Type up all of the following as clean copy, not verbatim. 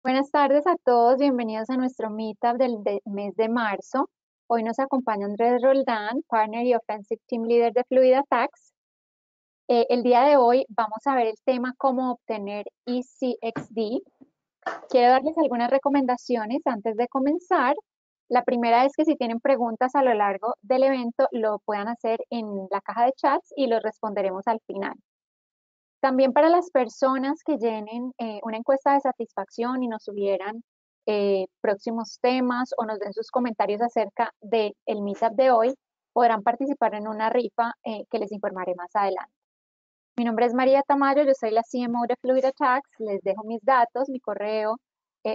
Buenas tardes a todos, bienvenidos a nuestro meetup del mes de marzo. Hoy nos acompaña Andrés Roldán, Partner y Offensive Team Leader de Fluid Attacks. El día de hoy vamos a ver el tema cómo obtener ECXD. Quiero darles algunas recomendaciones antes de comenzar. La primera es que si tienen preguntas a lo largo del evento, lo puedan hacer en la caja de chats y los responderemos al final. También para las personas que llenen una encuesta de satisfacción y nos subieran próximos temas o nos den sus comentarios acerca del meetup de hoy, podrán participar en una rifa que les informaré más adelante. Mi nombre es María Tamayo, yo soy la CMO de Fluid Attacks. Les dejo mis datos, mi correo,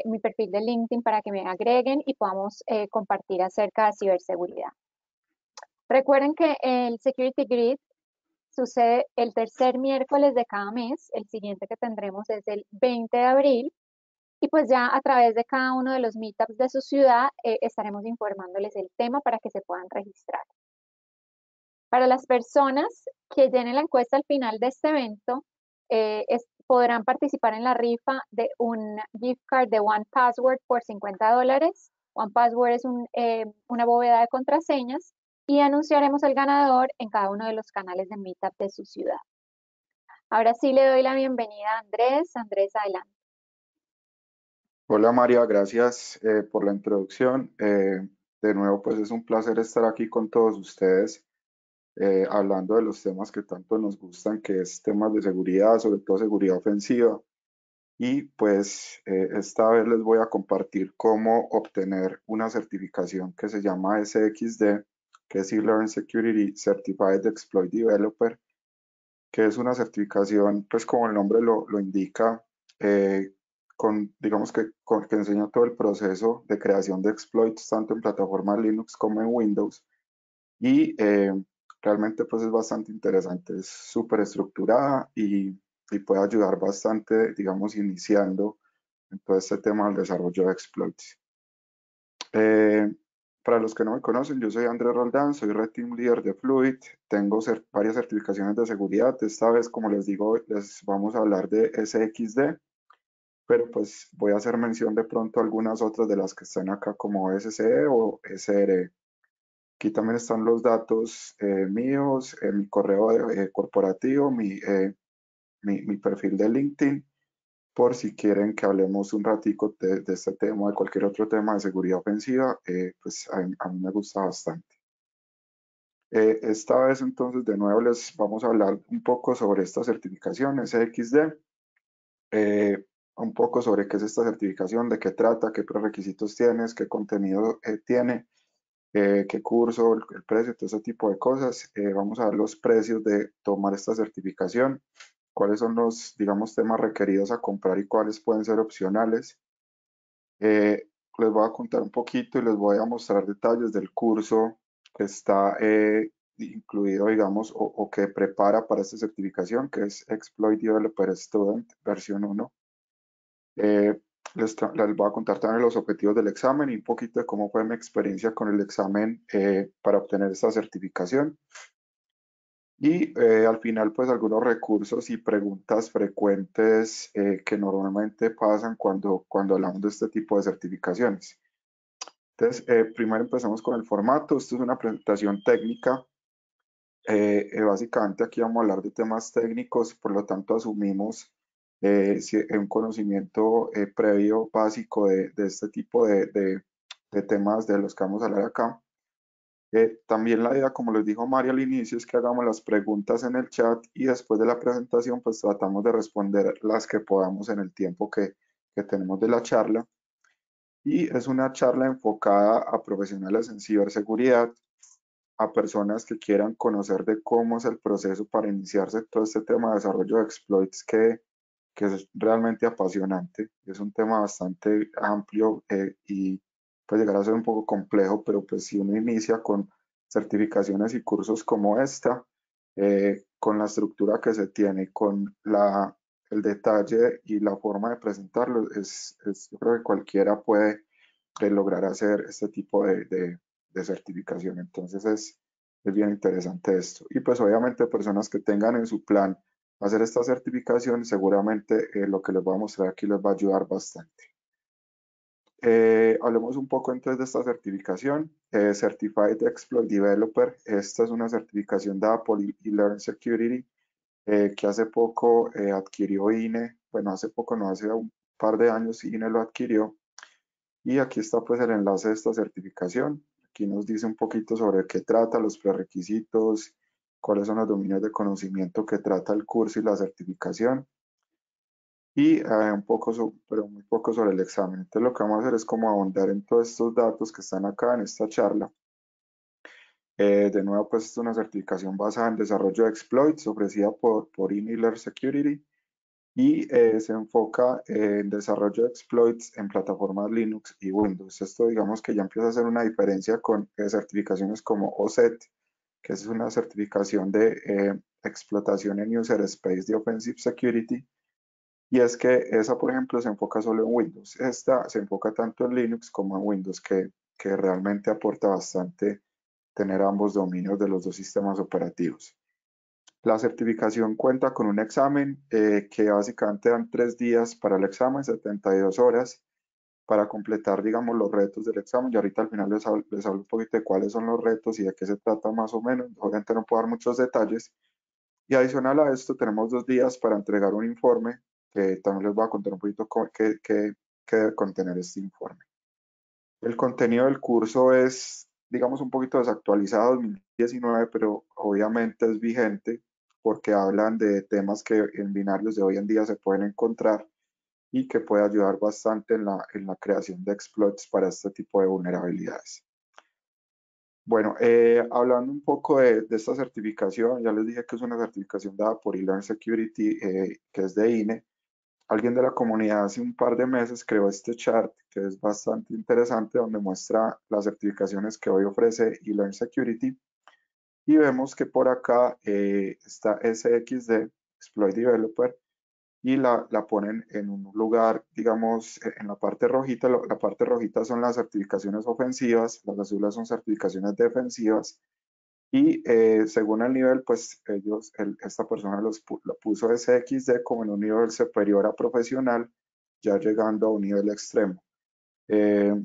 mi perfil de LinkedIn para que me agreguen y podamos compartir acerca de ciberseguridad. Recuerden que el Security Grid sucede el tercer miércoles de cada mes. El siguiente que tendremos es el 20 de abril. Y pues ya a través de cada uno de los meetups de su ciudad estaremos informándoles el tema para que se puedan registrar. Para las personas que llenen la encuesta al final de este evento, podrán participar en la rifa de un gift card de One Password por $50. One Password es una bóveda de contraseñas y anunciaremos el ganador en cada uno de los canales de Meetup de su ciudad. Ahora sí le doy la bienvenida a Andrés. Andrés, adelante. Hola María, gracias por la introducción. De nuevo, pues es un placer estar aquí con todos ustedes hablando de los temas que tanto nos gustan, que es temas de seguridad, sobre todo seguridad ofensiva. Y pues esta vez les voy a compartir cómo obtener una certificación que se llama SXD, que es E-Learn Security Certified Exploit Developer, que es una certificación, pues como el nombre lo indica, digamos que enseña todo el proceso de creación de exploits, tanto en plataformas Linux como en Windows. Y realmente pues es bastante interesante, es súper estructurada y puede ayudar bastante, digamos, iniciando en todo este tema del desarrollo de exploits. Eh, para los que no me conocen, yo soy Andrés Roldán, soy Red Team Leader de Fluid, tengo varias certificaciones de seguridad. Esta vez, como les digo, les vamos a hablar de SXD, pero pues voy a hacer mención de pronto a algunas otras de las que están acá como SCE o SRE. Aquí también están los datos míos, mi correo corporativo, mi perfil de LinkedIn, por si quieren que hablemos un ratico de este tema o de cualquier otro tema de seguridad ofensiva, pues a mí me gusta bastante. Esta vez entonces de nuevo les vamos a hablar un poco sobre esta certificación SXD, un poco sobre qué es esta certificación, de qué trata, qué prerequisitos tienes, qué contenido tiene, qué curso, el precio, todo ese tipo de cosas. Vamos a ver los precios de tomar esta certificación, cuáles son los, digamos, temas requeridos a comprar y cuáles pueden ser opcionales. Les voy a contar un poquito y les voy a mostrar detalles del curso que está incluido, digamos, o que prepara para esta certificación, que es Exploit Developer Student versión 1. Les voy a contar también los objetivos del examen y un poquito de cómo fue mi experiencia con el examen para obtener esta certificación. Y al final, pues algunos recursos y preguntas frecuentes que normalmente pasan cuando hablamos de este tipo de certificaciones. Entonces, primero empezamos con el formato. Esto es una presentación técnica. Básicamente aquí vamos a hablar de temas técnicos, por lo tanto asumimos un conocimiento previo básico de este tipo de temas de los que vamos a hablar acá. También la idea, como les dijo María al inicio, es que hagamos las preguntas en el chat y después de la presentación pues tratamos de responder las que podamos en el tiempo que tenemos de la charla. Y es una charla enfocada a profesionales en ciberseguridad, a personas que quieran conocer de cómo es el proceso para iniciarse todo este tema de desarrollo de exploits que es realmente apasionante. Es un tema bastante amplio y puede llegar a ser un poco complejo, pero pues si uno inicia con certificaciones y cursos como esta, con la estructura que se tiene, con el detalle y la forma de presentarlo, yo creo que cualquiera puede lograr hacer este tipo de certificación. Entonces es bien interesante esto. Y pues obviamente personas que tengan en su plan hacer esta certificación, seguramente lo que les voy a mostrar aquí les va a ayudar bastante. Hablemos un poco entonces de esta certificación. Certified Exploit Developer. Esta es una certificación dada por eLearn Security, que hace poco adquirió INE. Bueno, hace poco, no, hace un par de años INE lo adquirió. Y aquí está pues el enlace de esta certificación. Aquí nos dice un poquito sobre qué trata, los prerequisitos, cuáles son los dominios de conocimiento que trata el curso y la certificación. Y un poco, pero muy poco sobre el examen. Entonces lo que vamos a hacer es como ahondar en todos estos datos que están acá en esta charla. De nuevo, pues es una certificación basada en desarrollo de exploits ofrecida por eNiler Security y se enfoca en desarrollo de exploits en plataformas Linux y Windows. Esto digamos que ya empieza a hacer una diferencia con certificaciones como OSET, que es una certificación de explotación en user space de Offensive Security. Y es que esa, por ejemplo, se enfoca solo en Windows. Esta se enfoca tanto en Linux como en Windows, que realmente aporta bastante tener ambos dominios de los dos sistemas operativos. La certificación cuenta con un examen que básicamente dan 3 días para el examen, 72 horas para completar, digamos, los retos del examen. Y ahorita al final les hablo un poquito de cuáles son los retos y de qué se trata más o menos. Obviamente no puedo dar muchos detalles. Y adicional a esto, tenemos 2 días para entregar un informe, que también les voy a contar un poquito qué debe contener este informe. El contenido del curso es, digamos, un poquito desactualizado, 2019, pero obviamente es vigente porque hablan de temas que en binarios de hoy en día se pueden encontrar y que puede ayudar bastante en la creación de exploits para este tipo de vulnerabilidades. Bueno, hablando un poco de esta certificación, ya les dije que es una certificación dada por eLearn Security, que es de INE. Alguien de la comunidad hace un par de meses creó este chart que es bastante interesante, donde muestra las certificaciones que hoy ofrece eLearn Security. Y vemos que por acá está SXD, Exploit Developer, y la ponen en un lugar, digamos, en la parte rojita. La parte rojita son las certificaciones ofensivas, las azules son certificaciones defensivas. Y según el nivel, pues esta persona lo puso SXD como en un nivel superior a profesional, ya llegando a un nivel extremo. Eh,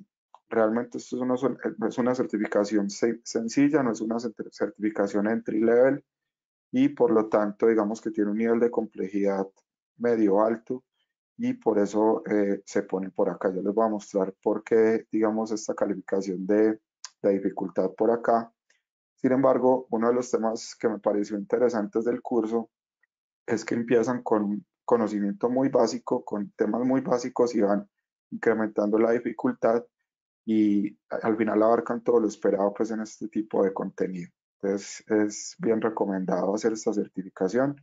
Realmente esto es una certificación sencilla, no es una certificación entry level y por lo tanto digamos que tiene un nivel de complejidad medio alto y por eso se pone por acá. Yo les voy a mostrar por qué digamos esta calificación de dificultad por acá. Sin embargo, uno de los temas que me pareció interesantes del curso es que empiezan con un conocimiento muy básico, con temas muy básicos y van incrementando la dificultad y al final abarcan todo lo esperado pues en este tipo de contenido. Entonces es bien recomendado hacer esta certificación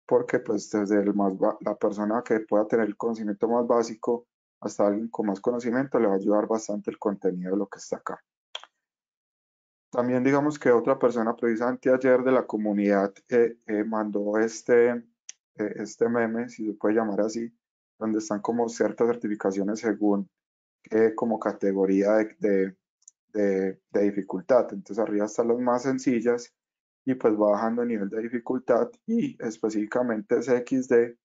porque pues desde la persona que pueda tener el conocimiento más básico hasta alguien con más conocimiento le va a ayudar bastante el contenido de lo que está acá. También digamos que otra persona precisamente ayer de la comunidad mandó este meme, si se puede llamar así, donde están como ciertas certificaciones según como categoría de dificultad. Entonces arriba están las más sencillas y pues va bajando el nivel de dificultad y específicamente XD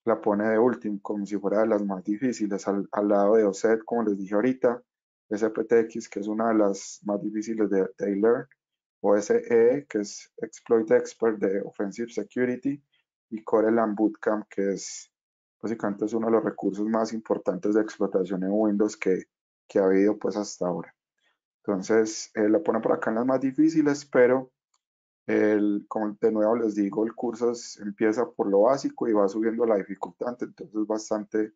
la pone de último, como si fuera de las más difíciles, al lado de OSET, como les dije ahorita, SPTX, que es una de las más difíciles de Taylor, OSE, que es Exploit Expert de Offensive Security, y Coreland Bootcamp, que es básicamente es uno de los recursos más importantes de explotación en Windows que ha habido pues hasta ahora. Entonces, la pone por acá en las más difíciles, pero como de nuevo les digo, el curso empieza por lo básico y va subiendo la dificultad, entonces es bastante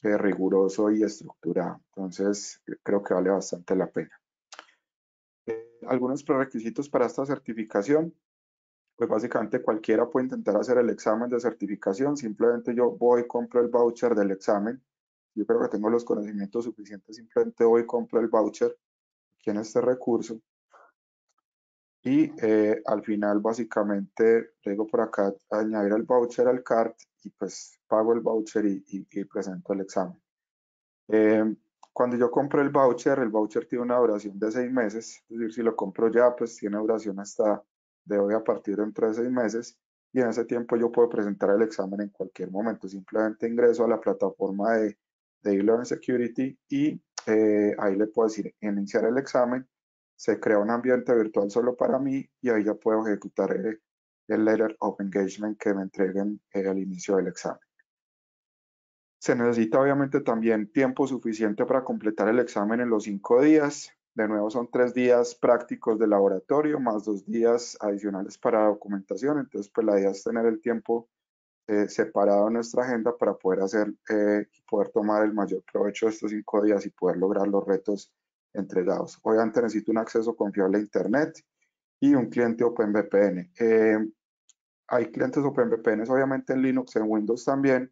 riguroso y estructurado. Entonces, creo que vale bastante la pena. Algunos prerequisitos para esta certificación, pues básicamente cualquiera puede intentar hacer el examen de certificación, simplemente yo voy y compro el voucher del examen. Yo creo que tengo los conocimientos suficientes, simplemente voy y compro el voucher aquí en este recurso. Y al final básicamente llego por acá a añadir el voucher al cart y pues pago el voucher y presento el examen. Cuando yo compro el voucher tiene una duración de 6 meses, es decir, si lo compro ya, pues tiene duración hasta de hoy a partir dentro de 6 meses y en ese tiempo yo puedo presentar el examen en cualquier momento. Simplemente ingreso a la plataforma de eLearn Security y ahí le puedo decir iniciar el examen, se crea un ambiente virtual solo para mí y ahí ya puedo ejecutar el Letter of Engagement que me entreguen al inicio del examen. Se necesita obviamente también tiempo suficiente para completar el examen en los 5 días. De nuevo son 3 días prácticos de laboratorio más 2 días adicionales para documentación. Entonces pues la idea es tener el tiempo separado en nuestra agenda para poder hacer y poder tomar el mayor provecho de estos 5 días y poder lograr los retos entregados. Obviamente necesito un acceso confiable a Internet y un cliente OpenVPN. Hay clientes OpenVPN obviamente en Linux, en Windows también.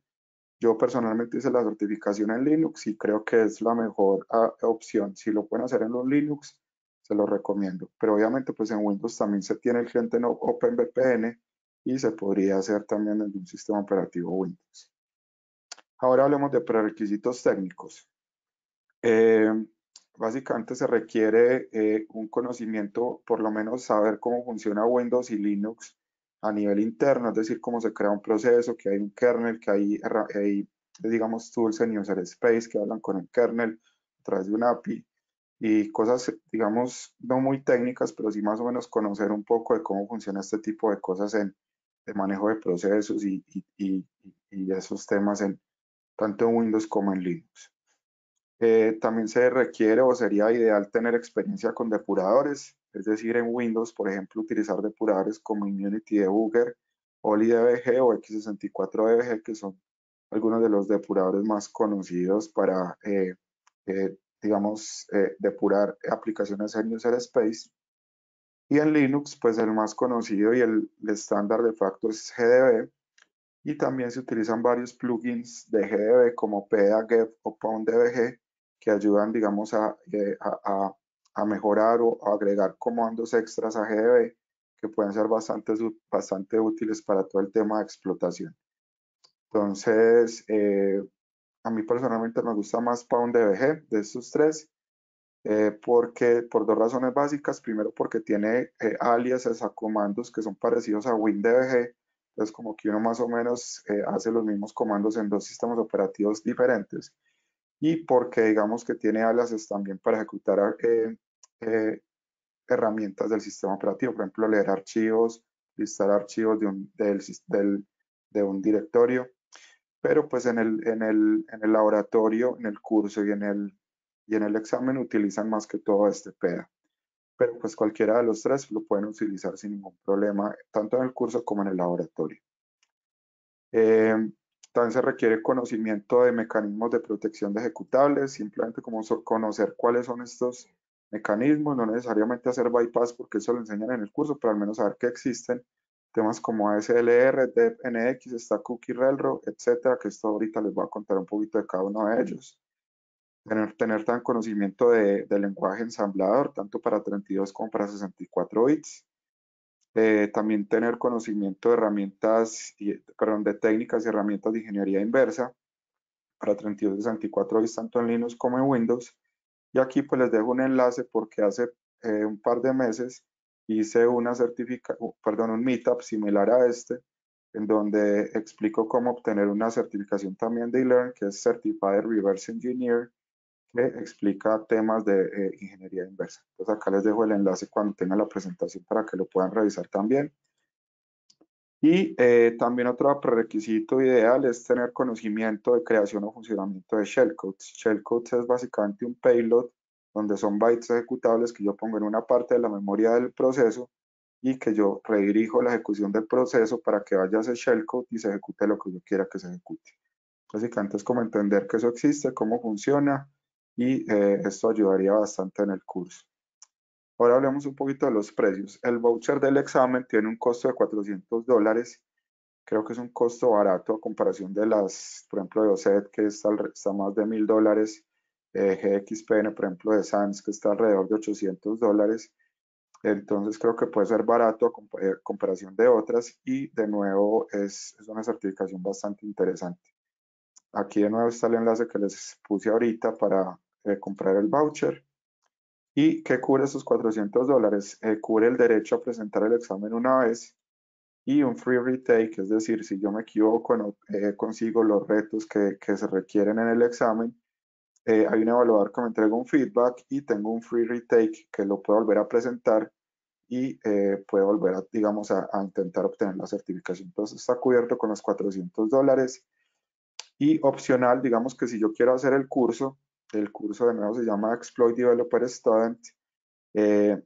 Yo personalmente hice la certificación en Linux y creo que es la mejor opción. Si lo pueden hacer en los Linux, se lo recomiendo. Pero obviamente pues en Windows también se tiene el cliente no OpenVPN y se podría hacer también en un sistema operativo Windows. Ahora hablemos de prerequisitos técnicos. Eh, Básicamente se requiere un conocimiento, por lo menos saber cómo funciona Windows y Linux a nivel interno, es decir, cómo se crea un proceso, que hay un kernel, que hay digamos, tools en user space que hablan con el kernel a través de un API y cosas, digamos, no muy técnicas, pero sí más o menos conocer un poco de cómo funciona este tipo de cosas de manejo de procesos y esos temas tanto en Windows como en Linux. También se requiere o sería ideal tener experiencia con depuradores, es decir, en Windows, por ejemplo, utilizar depuradores como Immunity Debugger, OliDBG o X64DBG, que son algunos de los depuradores más conocidos para, digamos, depurar aplicaciones en User Space. Y en Linux, pues el más conocido y el estándar de facto es GDB, y también se utilizan varios plugins de GDB como PEA, Get o PoundDBG que ayudan, digamos, a mejorar o a agregar comandos extras a GDB que pueden ser bastante útiles para todo el tema de explotación. Entonces, a mí personalmente me gusta más PoundDBG de estos tres, por dos razones básicas. Primero, porque tiene aliases a comandos que son parecidos a WinDBG. Entonces, como que uno más o menos hace los mismos comandos en dos sistemas operativos diferentes. Y porque digamos que tiene aliases también para ejecutar eh, herramientas del sistema operativo. Por ejemplo, leer archivos, listar archivos de un directorio. Pero pues en el laboratorio, en el curso y en el examen utilizan más que todo este PEA. Pero pues cualquiera de los tres lo pueden utilizar sin ningún problema, tanto en el curso como en el laboratorio. También se requiere conocimiento de mecanismos de protección de ejecutables, simplemente como conocer cuáles son estos mecanismos, no necesariamente hacer bypass porque eso lo enseñan en el curso, pero al menos saber que existen temas como ASLR, DEP, NX, Stack Cookie Railroad, etcétera, que esto ahorita les voy a contar un poquito de cada uno de ellos. Tener tan conocimiento de lenguaje ensamblador, tanto para 32 como para 64 bits. También tener conocimiento de de técnicas y herramientas de ingeniería inversa para 32 y 64 bits, tanto en Linux como en Windows. Y aquí pues les dejo un enlace porque hace un par de meses hice un meetup similar a este, en donde explico cómo obtener una certificación también de eLearn, que es Certified Reverse Engineer, que explica temas de ingeniería inversa. Entonces acá les dejo el enlace cuando tenga la presentación para que lo puedan revisar también. Y también otro prerequisito ideal es tener conocimiento de creación o funcionamiento de shellcodes. Shellcodes es básicamente un payload donde son bytes ejecutables que yo pongo en una parte de la memoria del proceso y que yo redirijo la ejecución del proceso para que vaya a ese shellcode y se ejecute lo que yo quiera que se ejecute. Básicamente es como entender que eso existe, cómo funciona y esto ayudaría bastante en el curso. Ahora hablemos un poquito de los precios. El voucher del examen tiene un costo de $400. Creo que es un costo barato a comparación de por ejemplo, de OSET, que está más de $1000. GXPN, por ejemplo, de SANS, que está alrededor de $800. Entonces creo que puede ser barato a comparación de otras y de nuevo es una certificación bastante interesante. Aquí de nuevo está el enlace que les puse ahorita para comprar el voucher. ¿Y qué cubre esos $400? Cubre el derecho a presentar el examen una vez y un free retake, es decir, si yo me equivoco, no consigo los retos que se requieren en el examen, hay un evaluador que me entrega un feedback y tengo un free retake que lo puedo volver a presentar y puedo volver a, digamos, a intentar obtener la certificación. Entonces está cubierto con los $400 y opcional, digamos que si yo quiero hacer el curso de nuevo se llama Exploit Developer Student. eh,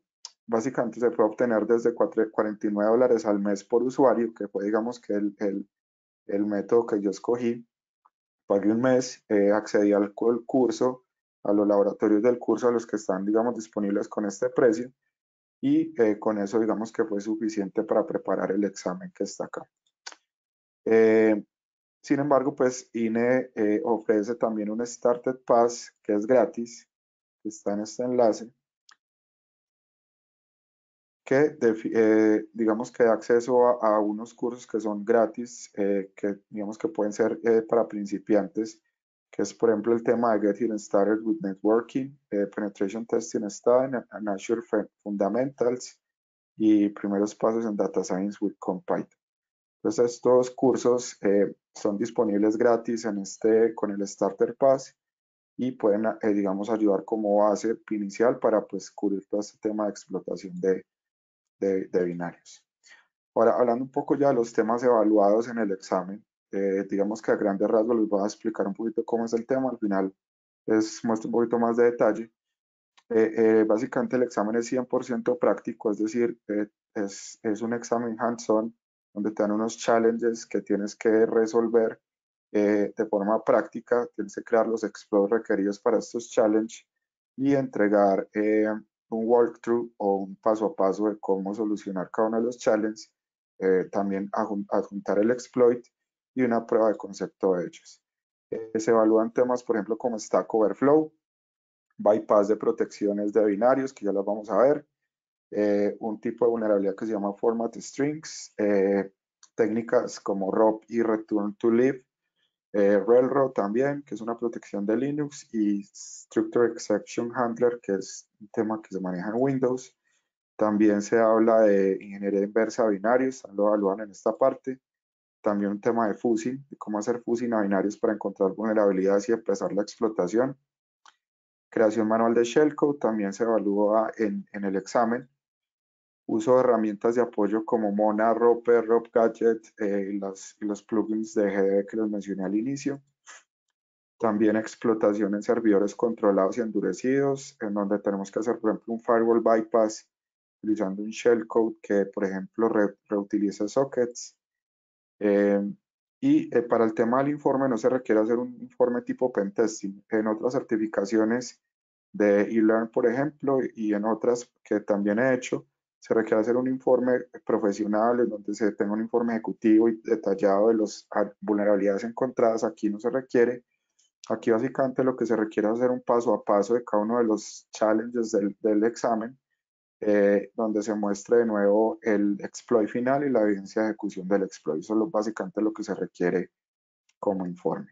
Básicamente se puede obtener desde $49 al mes por usuario, que fue, digamos, que el método que yo escogí. Pagué un mes, accedí al curso, a los laboratorios del curso, a los que están, digamos, disponibles con este precio, y con eso, digamos, que fue suficiente para preparar el examen que está acá. Sin embargo, pues INE ofrece también un Starter Pass que es gratis, que está en este enlace, que digamos que da acceso a unos cursos que son gratis, que digamos que pueden ser para principiantes, que es por ejemplo el tema de Getting Started with Networking, Penetration Testing Study, and Azure Fundamentals y primeros pasos en Data Science with CompTIA. Entonces estos cursos son disponibles gratis con el Starter Pass y pueden, digamos, ayudar como base inicial para pues cubrir todo este tema de explotación de binarios. Ahora, hablando un poco ya de los temas evaluados en el examen, digamos que a grandes rasgos les voy a explicar un poquito cómo es el tema, al final les muestro un poquito más de detalle. Básicamente el examen es 100% práctico, es decir, es un examen hands-on donde te dan unos challenges que tienes que resolver de forma práctica, tienes que crear los exploits requeridos para estos challenges y entregar un walkthrough o un paso a paso de cómo solucionar cada uno de los challenges, también adjuntar el exploit y una prueba de concepto de ellos. Se evalúan temas, por ejemplo, como Stack Overflow, bypass de protecciones de binarios, que ya las vamos a ver, un tipo de vulnerabilidad que se llama format strings, técnicas como ROP y return to lib, Railroad también, que es una protección de Linux, y Structure Exception Handler, que es un tema que se maneja en Windows. También se habla de ingeniería inversa a binarios, lo evalúan en esta parte. También un tema de fuzzing, de cómo hacer fuzzing a binarios para encontrar vulnerabilidades y empezar la explotación. Creación manual de shellcode también se evalúa en el examen. Uso de herramientas de apoyo como Mona, Roper, RopGadget y los plugins de GDB que les mencioné al inicio. También explotación en servidores controlados y endurecidos, en donde tenemos que hacer, por ejemplo, un firewall bypass utilizando un shellcode que, por ejemplo, reutiliza sockets. Para el tema del informe no se requiere hacer un informe tipo pentesting. En otras certificaciones de eLearn, por ejemplo, y en otras que también he hecho, se requiere hacer un informe profesional en donde se tenga un informe ejecutivo y detallado de las vulnerabilidades encontradas. Aquí no se requiere. Aquí básicamente lo que se requiere es hacer un paso a paso de cada uno de los challenges del examen, donde se muestre de nuevo el exploit final y la evidencia de ejecución del exploit. Eso es básicamente lo que se requiere como informe.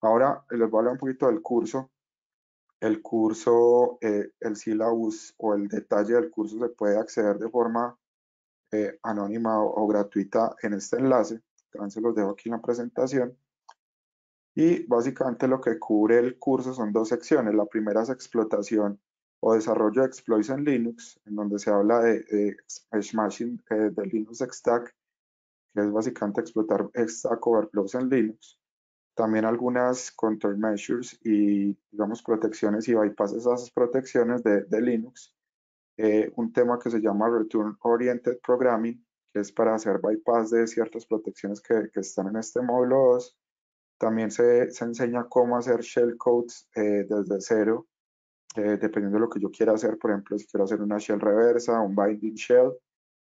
Ahora les voy a hablar un poquito del curso. El curso, el syllabus o el detalle del curso se puede acceder de forma anónima o gratuita en este enlace. Entonces los dejo aquí en la presentación. Y básicamente lo que cubre el curso son dos secciones. La primera es explotación o desarrollo de exploits en Linux, en donde se habla de smashing de Linux Stack, que es básicamente explotar Stack Overflows en Linux. También algunas countermeasures y, digamos, protecciones y bypasses a esas protecciones de Linux. Un tema que se llama Return Oriented Programming, que es para hacer bypass de ciertas protecciones que están en este módulo 2. También se enseña cómo hacer shellcodes desde cero, dependiendo de lo que yo quiera hacer. Por ejemplo, si quiero hacer una shell reversa, un binding shell,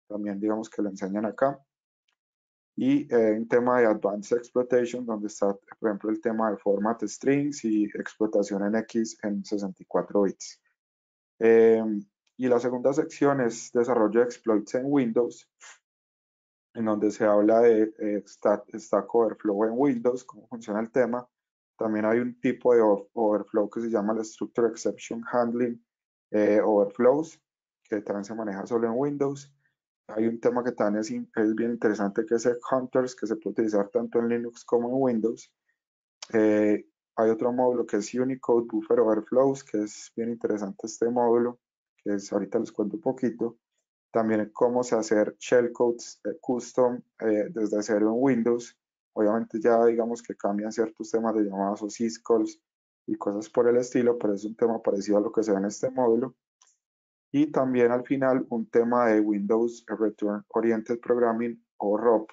también digamos que lo enseñan acá. Y un tema de Advanced Exploitation, donde está, por ejemplo, el tema de format strings y explotación en X en 64 bits. Y la segunda sección es desarrollo de exploits en Windows, en donde se habla de Stack Overflow en Windows, cómo funciona el tema. También hay un tipo de overflow que se llama el Structure Exception Handling Overflows, que también se maneja solo en Windows. Hay un tema que también es bien interesante, que es el Hunters, que se puede utilizar tanto en Linux como en Windows. hay otro módulo que es Unicode Buffer Overflows, que es bien interesante este módulo, que es, ahorita les cuento un poquito. También cómo se hacer shellcodes custom desde cero en Windows. Obviamente ya digamos que cambian ciertos temas de llamadas o syscalls y cosas por el estilo, pero es un tema parecido a lo que se ve en este módulo. Y también al final un tema de Windows Return Oriented Programming o ROP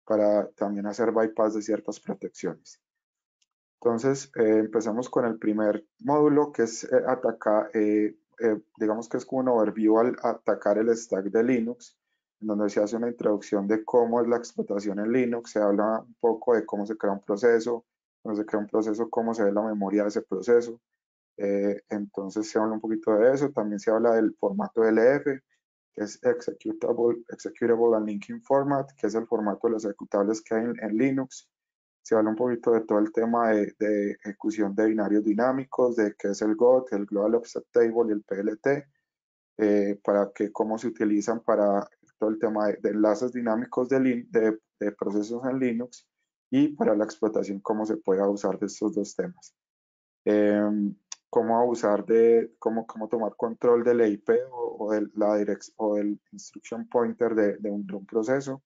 para también hacer bypass de ciertas protecciones. Entonces, empezamos con el primer módulo que es atacar, digamos que es como un overview al atacar el stack de Linux, en donde se hace una introducción de cómo es la explotación en Linux, se habla un poco de cómo se crea un proceso, cuando se crea un proceso, cómo se ve la memoria de ese proceso. Entonces se habla un poquito de eso, también se habla del formato LF, que es Executable and Linking Format, que es el formato de los ejecutables que hay en Linux. Se habla un poquito de todo el tema de ejecución de binarios dinámicos, de qué es el GOT, el Global Offset Table y el PLT, para que cómo se utilizan para todo el tema de enlaces dinámicos de procesos en Linux y para la explotación cómo se puede usar de estos dos temas. Cómo abusar cómo tomar control del EIP o del instruction pointer de un proceso.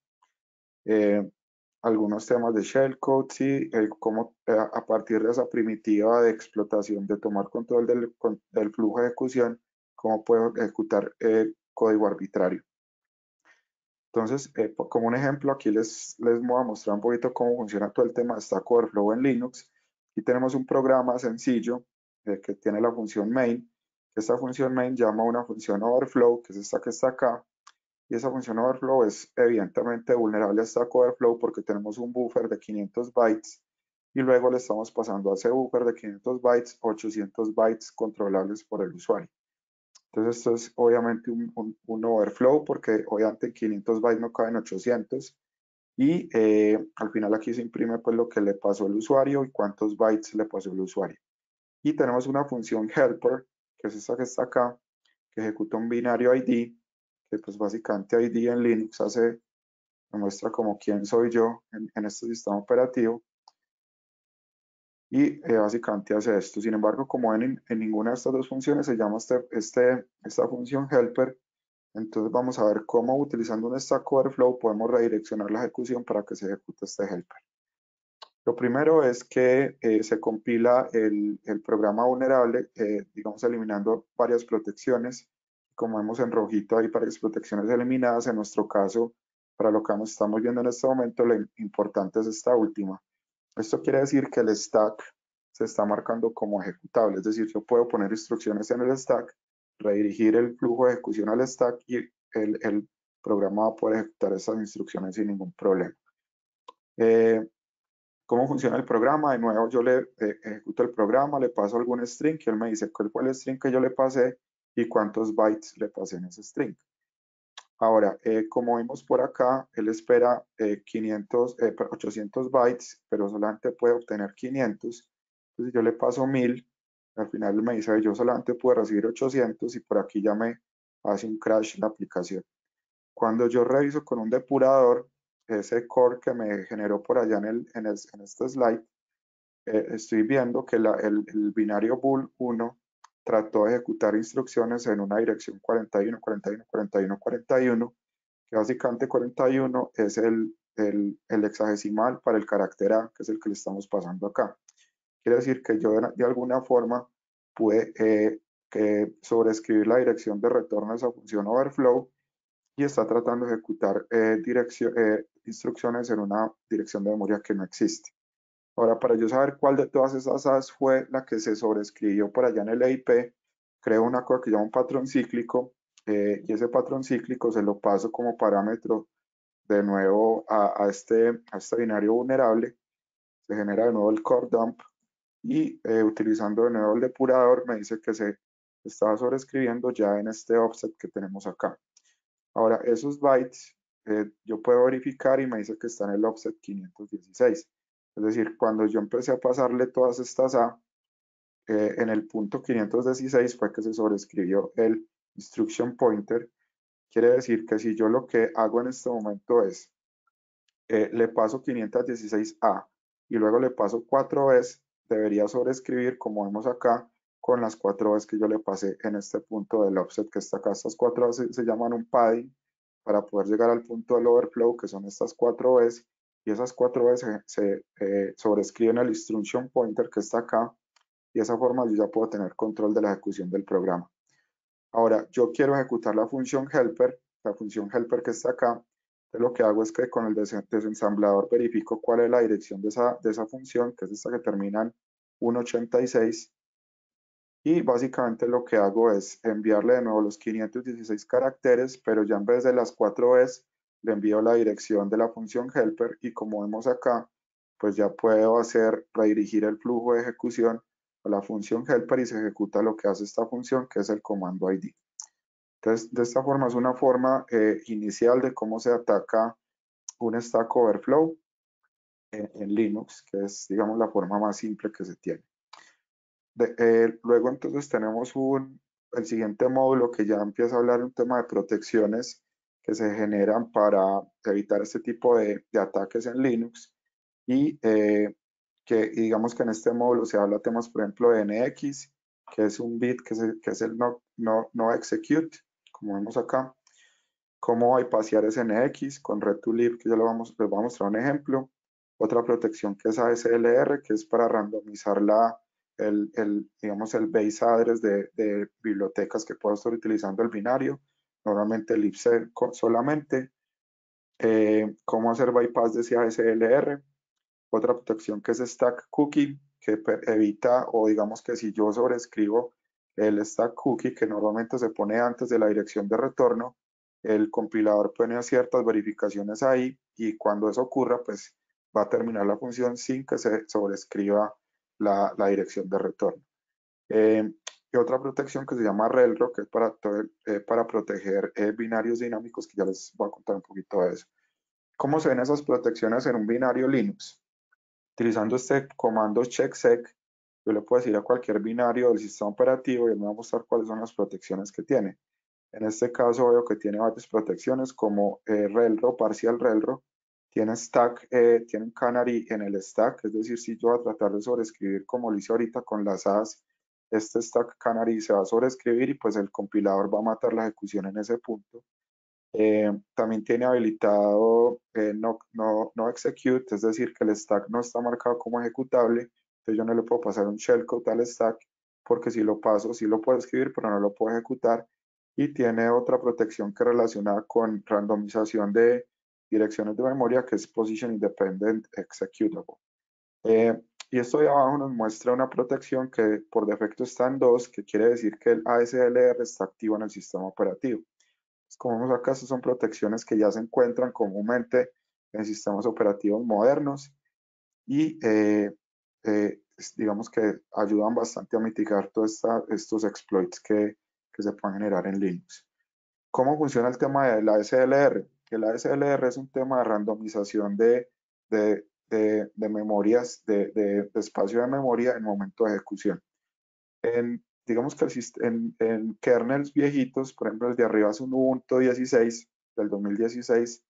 Algunos temas de shellcode, sí, cómo a partir de esa primitiva de explotación, de tomar control del flujo de ejecución, cómo puedo ejecutar código arbitrario. Entonces, como un ejemplo, aquí les voy a mostrar un poquito cómo funciona todo el tema de Stack Overflow en Linux. Aquí tenemos un programa sencillo que tiene la función main. Esta función main llama a una función overflow, que es esta que está acá. Y esa función overflow es evidentemente vulnerable a Stack Overflow porque tenemos un buffer de 500 bytes y luego le estamos pasando a ese buffer de 500 bytes 800 bytes controlables por el usuario. Entonces esto es obviamente un overflow porque obviamente en 500 bytes no caben 800 y al final aquí se imprime pues lo que le pasó al usuario y cuántos bytes le pasó al usuario. Y tenemos una función helper, que es esta que está acá, que ejecuta un binario ID, que pues básicamente ID en Linux me muestra como quién soy yo en este sistema operativo y básicamente hace esto. Sin embargo, como en ninguna de estas dos funciones se llama esta función helper, entonces vamos a ver cómo utilizando un Stack Overflow podemos redireccionar la ejecución para que se ejecute este helper. Lo primero es que se compila el programa vulnerable, digamos eliminando varias protecciones, como vemos en rojito ahí varias protecciones eliminadas. En nuestro caso, para lo que estamos viendo en este momento, lo importante es esta última. Esto quiere decir que el stack se está marcando como ejecutable, es decir, yo puedo poner instrucciones en el stack, redirigir el flujo de ejecución al stack y el programa va a poder ejecutar esas instrucciones sin ningún problema. ¿Cómo funciona el programa? De nuevo, yo le ejecuto el programa, le paso algún string, que él me dice cuál fue el string que yo le pasé y cuántos bytes le pasé en ese string. Ahora, como vimos por acá, él espera 800 bytes, pero solamente puede obtener 500. Entonces yo le paso 1000, al final él me dice, yo solamente puedo recibir 800 y por aquí ya me hace un crash la aplicación. Cuando yo reviso con un depurador, ese core que me generó por allá en este slide, estoy viendo que el binario bool 1 trató de ejecutar instrucciones en una dirección 41, 41, 41, 41, que básicamente 41 es el hexadecimal para el carácter A, que es el que le estamos pasando acá. Quiere decir que yo de alguna forma pude sobreescribir la dirección de retorno a esa función overflow y está tratando de ejecutar instrucciones en una dirección de memoria que no existe. Ahora, para yo saber cuál de todas esas AS fue la que se sobreescribió por allá en el EIP, creo una cosa que llama un patrón cíclico y ese patrón cíclico se lo paso como parámetro de nuevo a este binario vulnerable. Se genera de nuevo el core dump y utilizando de nuevo el depurador me dice que se estaba sobreescribiendo ya en este offset que tenemos acá. Ahora, esos bytes yo puedo verificar y me dice que está en el offset 516. Es decir, cuando yo empecé a pasarle todas estas A, en el punto 516 fue que se sobreescribió el instruction pointer. Quiere decir que si yo lo que hago en este momento es, le paso 516A y luego le paso 4 veces debería sobreescribir, como vemos acá, con las 4 Bs que yo le pasé en este punto del offset que está acá. Estas 4 Bs se llaman un padding para poder llegar al punto del overflow, que son estas 4 Bs, y esas 4 Bs se sobrescriben el instruction pointer que está acá, y de esa forma yo ya puedo tener control de la ejecución del programa. Ahora, yo quiero ejecutar la función helper que está acá. Entonces, lo que hago es que con el desensamblador verifico cuál es la dirección de esa función, que es esta que termina en 186. Y básicamente lo que hago es enviarle de nuevo los 516 caracteres, pero ya en vez de las 4 Bs, le envío la dirección de la función helper y como vemos acá, pues ya puedo redirigir el flujo de ejecución a la función helper y se ejecuta lo que hace esta función, que es el comando id. Entonces, de esta forma es una forma inicial de cómo se ataca un Stack Overflow en Linux, que es, digamos, la forma más simple que se tiene. Luego entonces tenemos el siguiente módulo que ya empieza a hablar un tema de protecciones que se generan para evitar este tipo de ataques en Linux y digamos que en este módulo se habla temas, por ejemplo, de NX, que es un bit que es el no execute, como vemos acá, cómo bypassear ese NX con red2lib, que ya les voy a mostrar un ejemplo. Otra protección que es ASLR, que es para randomizar digamos, el base address de bibliotecas que puedo estar utilizando el binario, normalmente el libc solamente. Cómo hacer bypass de ese ASLR. Otra protección que es stack cookie, que evita, o digamos que si yo sobrescribo el stack cookie, que normalmente se pone antes de la dirección de retorno, el compilador pone ciertas verificaciones ahí y cuando eso ocurra, pues va a terminar la función sin que se sobrescriba la dirección de retorno. Y otra protección que se llama RELRO, que es para proteger binarios dinámicos, que ya les voy a contar un poquito de eso. ¿Cómo se ven esas protecciones en un binario Linux? Utilizando este comando checksec, yo le puedo decir a cualquier binario del sistema operativo y él me va a mostrar cuáles son las protecciones que tiene. En este caso veo que tiene varias protecciones como RELRO, partial RELRO, tiene stack, tiene un canary en el stack, es decir, si yo voy a tratar de sobreescribir como lo hice ahorita con las AS, este stack canary se va a sobreescribir y pues el compilador va a matar la ejecución en ese punto. También tiene habilitado no execute, es decir, que el stack no está marcado como ejecutable, entonces yo no le puedo pasar un shellcode al stack, porque si lo paso, sí lo puedo escribir, pero no lo puedo ejecutar. Y tiene otra protección que es relacionada con randomización de direcciones de memoria, que es Position Independent Executable. Y esto de abajo nos muestra una protección que por defecto está en 2, que quiere decir que el ASLR está activo en el sistema operativo. Como vemos acá, estas son protecciones que ya se encuentran comúnmente en sistemas operativos modernos y digamos que ayudan bastante a mitigar todos estos exploits que se pueden generar en Linux. ¿Cómo funciona el tema de la ASLR? El ASLR es un tema de randomización de memorias, de espacio de memoria en momento de ejecución. Digamos que en kernels viejitos, por ejemplo el de arriba es un Ubuntu 16 del 2016,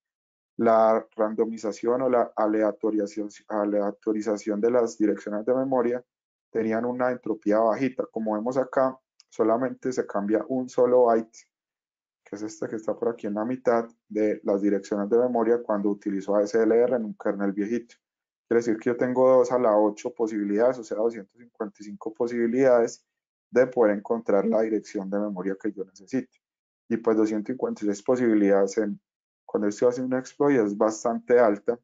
la randomización o la aleatorización de las direcciones de memoria tenían una entropía bajita. Como vemos acá, solamente se cambia un solo byte, que es este que está por aquí en la mitad, de las direcciones de memoria cuando utilizo ASLR en un kernel viejito. Quiere decir que yo tengo 2 a la 8 posibilidades, o sea, 255 posibilidades de poder encontrar la dirección de memoria que yo necesite. Y pues 256 posibilidades cuando estoy haciendo un exploit es bastante alta.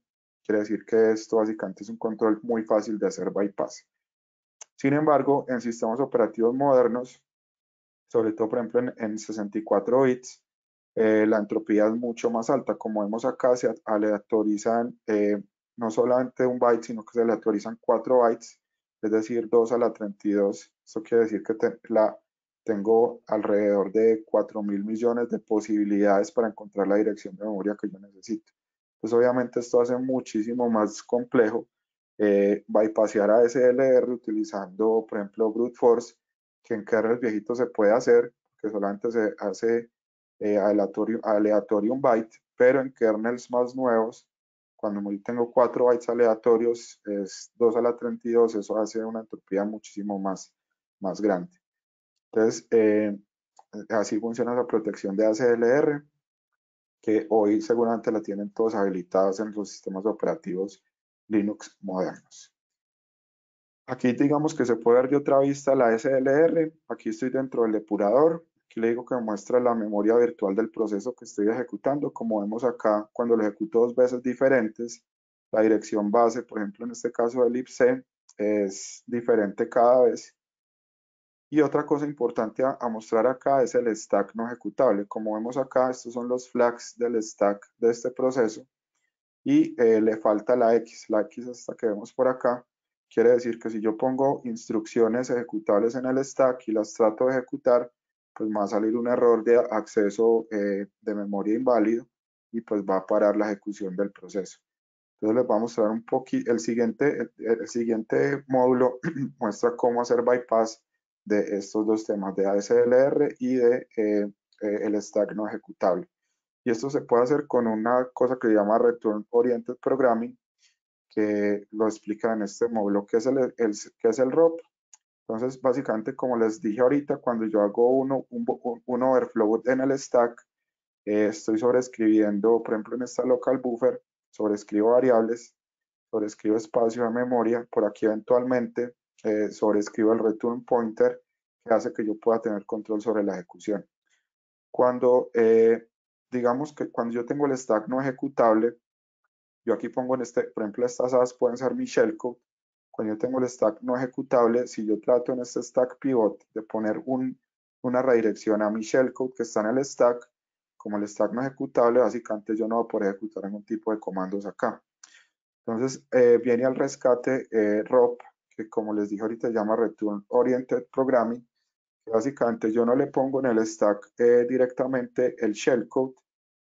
Quiere decir que esto básicamente es un control muy fácil de hacer bypass. Sin embargo, en sistemas operativos modernos, sobre todo por ejemplo en 64 bits, la entropía es mucho más alta. Como vemos acá, se aleatorizan no solamente un byte, sino que se aleatorizan 4 bytes, es decir, 2 a la 32. Esto quiere decir que tengo alrededor de 4.000 millones de posibilidades para encontrar la dirección de memoria que yo necesito. Pues obviamente esto hace muchísimo más complejo bypassear a SLR utilizando, por ejemplo, brute force, que en kernels viejitos se puede hacer, que solamente se hace aleatorio un byte, pero en kernels más nuevos cuando tengo 4 bytes aleatorios, es 2 a la 32, eso hace una entropía muchísimo más grande. Entonces, así funciona la protección de ACLR, que hoy seguramente la tienen todos habilitados en los sistemas operativos Linux modernos. Aquí digamos que se puede ver de otra vista la SLR. Aquí estoy dentro del depurador. Aquí le digo que me muestra la memoria virtual del proceso que estoy ejecutando. Como vemos acá, cuando lo ejecuto 2 veces diferentes, la dirección base, por ejemplo, en este caso del libc, es diferente cada vez. Y otra cosa importante a mostrar acá es el stack no ejecutable. Como vemos acá, estos son los flags del stack de este proceso. Y le falta la X. La X esta que vemos por acá. Quiere decir que si yo pongo instrucciones ejecutables en el stack y las trato de ejecutar, pues me va a salir un error de acceso de memoria inválido y pues va a parar la ejecución del proceso. Entonces les voy a mostrar un poquito, el siguiente módulo muestra cómo hacer bypass de estos dos temas, de ASLR y de el stack no ejecutable. Y esto se puede hacer con una cosa que se llama Return Oriented Programming, que lo explica en este módulo, que es el ROP. Entonces, básicamente, como les dije ahorita, cuando yo hago un overflow en el stack, estoy sobreescribiendo, por ejemplo, en esta local buffer, sobreescribo variables, sobreescribo espacio de memoria, por aquí eventualmente sobreescribo el return pointer, que hace que yo pueda tener control sobre la ejecución. Cuando, digamos que cuando yo tengo el stack no ejecutable, yo aquí pongo en por ejemplo, estas AS pueden ser mi shellcode. Cuando yo tengo el stack no ejecutable, si yo trato en este stack pivot de poner una redirección a mi shellcode que está en el stack, como el stack no ejecutable, básicamente yo no voy a poder ejecutar ningún tipo de comandos acá. Entonces, viene al rescate ROP, que como les dije ahorita, se llama Return Oriented Programming. Básicamente yo no le pongo en el stack directamente el shellcode,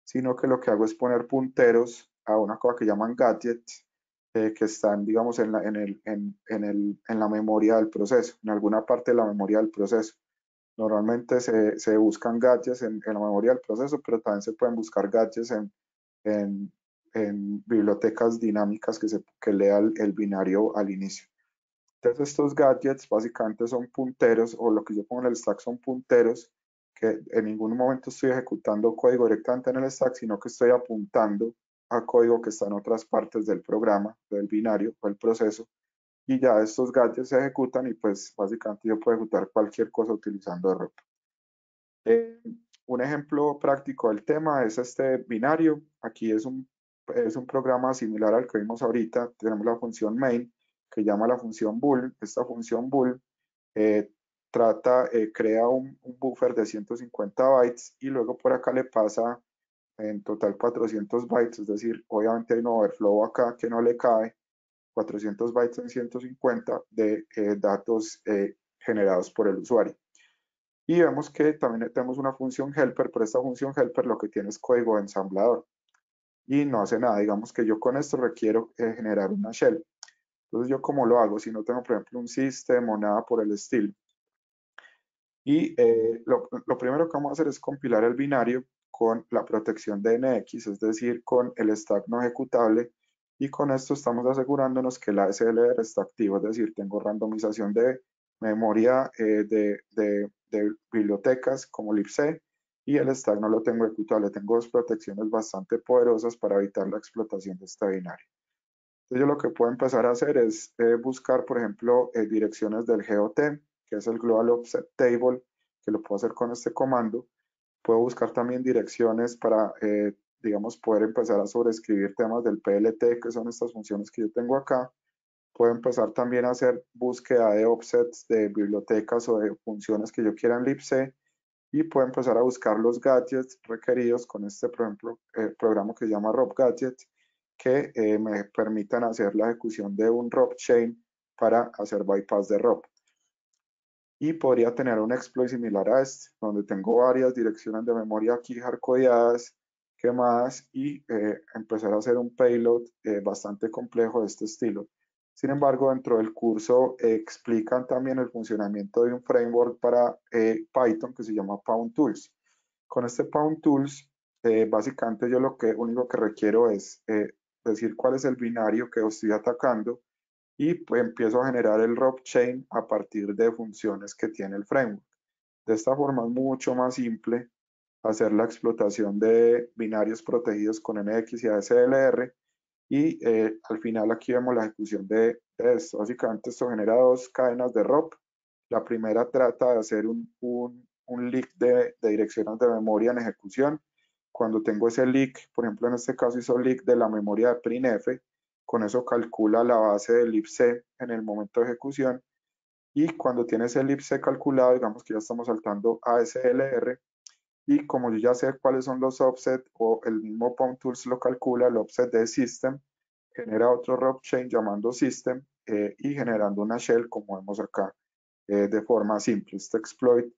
sino que lo que hago es poner punteros a una cosa que llaman gadgets, que están, digamos, en la memoria del proceso, en alguna parte de la memoria del proceso. Normalmente se buscan gadgets en la memoria del proceso, pero también se pueden buscar gadgets en, en bibliotecas dinámicas que lea el binario al inicio. Entonces estos gadgets básicamente son punteros, o lo que yo pongo en el stack son punteros, que en ningún momento estoy ejecutando código directamente en el stack, sino que estoy apuntando a código que está en otras partes del programa, del binario o el proceso, y ya estos gadgets se ejecutan y pues básicamente yo puedo ejecutar cualquier cosa utilizando ROP. Un ejemplo práctico del tema es este binario. Aquí es un programa similar al que vimos ahorita. Tenemos la función main, que llama la función bool. Esta función bool crea un buffer de 150 bytes y luego por acá le pasa en total 400 bytes, es decir, obviamente hay un overflow acá que no le cabe, 400 bytes en 150 de datos generados por el usuario. Y vemos que también tenemos una función helper, pero esta función helper lo que tiene es código de ensamblador y no hace nada. Digamos que yo con esto requiero generar una shell. Entonces, ¿yo cómo lo hago? Si no tengo, por ejemplo, un system o nada por el estilo. Y lo primero que vamos a hacer es compilar el binario con la protección de NX, es decir, con el stack no ejecutable. Y con esto estamos asegurándonos que la SLR está activa, es decir, tengo randomización de memoria de bibliotecas como libc y el stack no lo tengo ejecutable. Tengo dos protecciones bastante poderosas para evitar la explotación de este binario. Entonces yo lo que puedo empezar a hacer es buscar, por ejemplo, direcciones del GOT, que es el Global Offset Table, que lo puedo hacer con este comando. Puedo buscar también direcciones para, digamos, poder empezar a sobreescribir temas del PLT, que son estas funciones que yo tengo acá. Puedo empezar también a hacer búsqueda de offsets de bibliotecas o de funciones que yo quiera en libc y puedo empezar a buscar los gadgets requeridos con este, por ejemplo, programa que se llama ROP Gadget, que me permitan hacer la ejecución de un ROP chain para hacer bypass de ROP. Y podría tener un exploit similar a este, donde tengo varias direcciones de memoria aquí hardcodeadas, quemadas, y empezar a hacer un payload bastante complejo de este estilo. Sin embargo, dentro del curso explican también el funcionamiento de un framework para Python que se llama Pound Tools. Con este Pound Tools, básicamente yo lo único que requiero es decir cuál es el binario que estoy atacando y pues empiezo a generar el rob chain a partir de funciones que tiene el framework. De esta forma es mucho más simple hacer la explotación de binarios protegidos con NX y ASLR y al final aquí vemos la ejecución de esto. Básicamente esto genera dos cadenas de ROP. La primera trata de hacer un leak de direcciones de memoria en ejecución. Cuando tengo ese leak, por ejemplo en este caso hizo leak de la memoria de printf, con eso calcula la base del libc en el momento de ejecución y cuando tiene ese libc calculado, digamos que ya estamos saltando a ASLR y como yo ya sé cuáles son los offset o el mismo PwTools lo calcula, el offset de system, genera otro rob chain llamando system y generando una shell como vemos acá de forma simple. Este exploit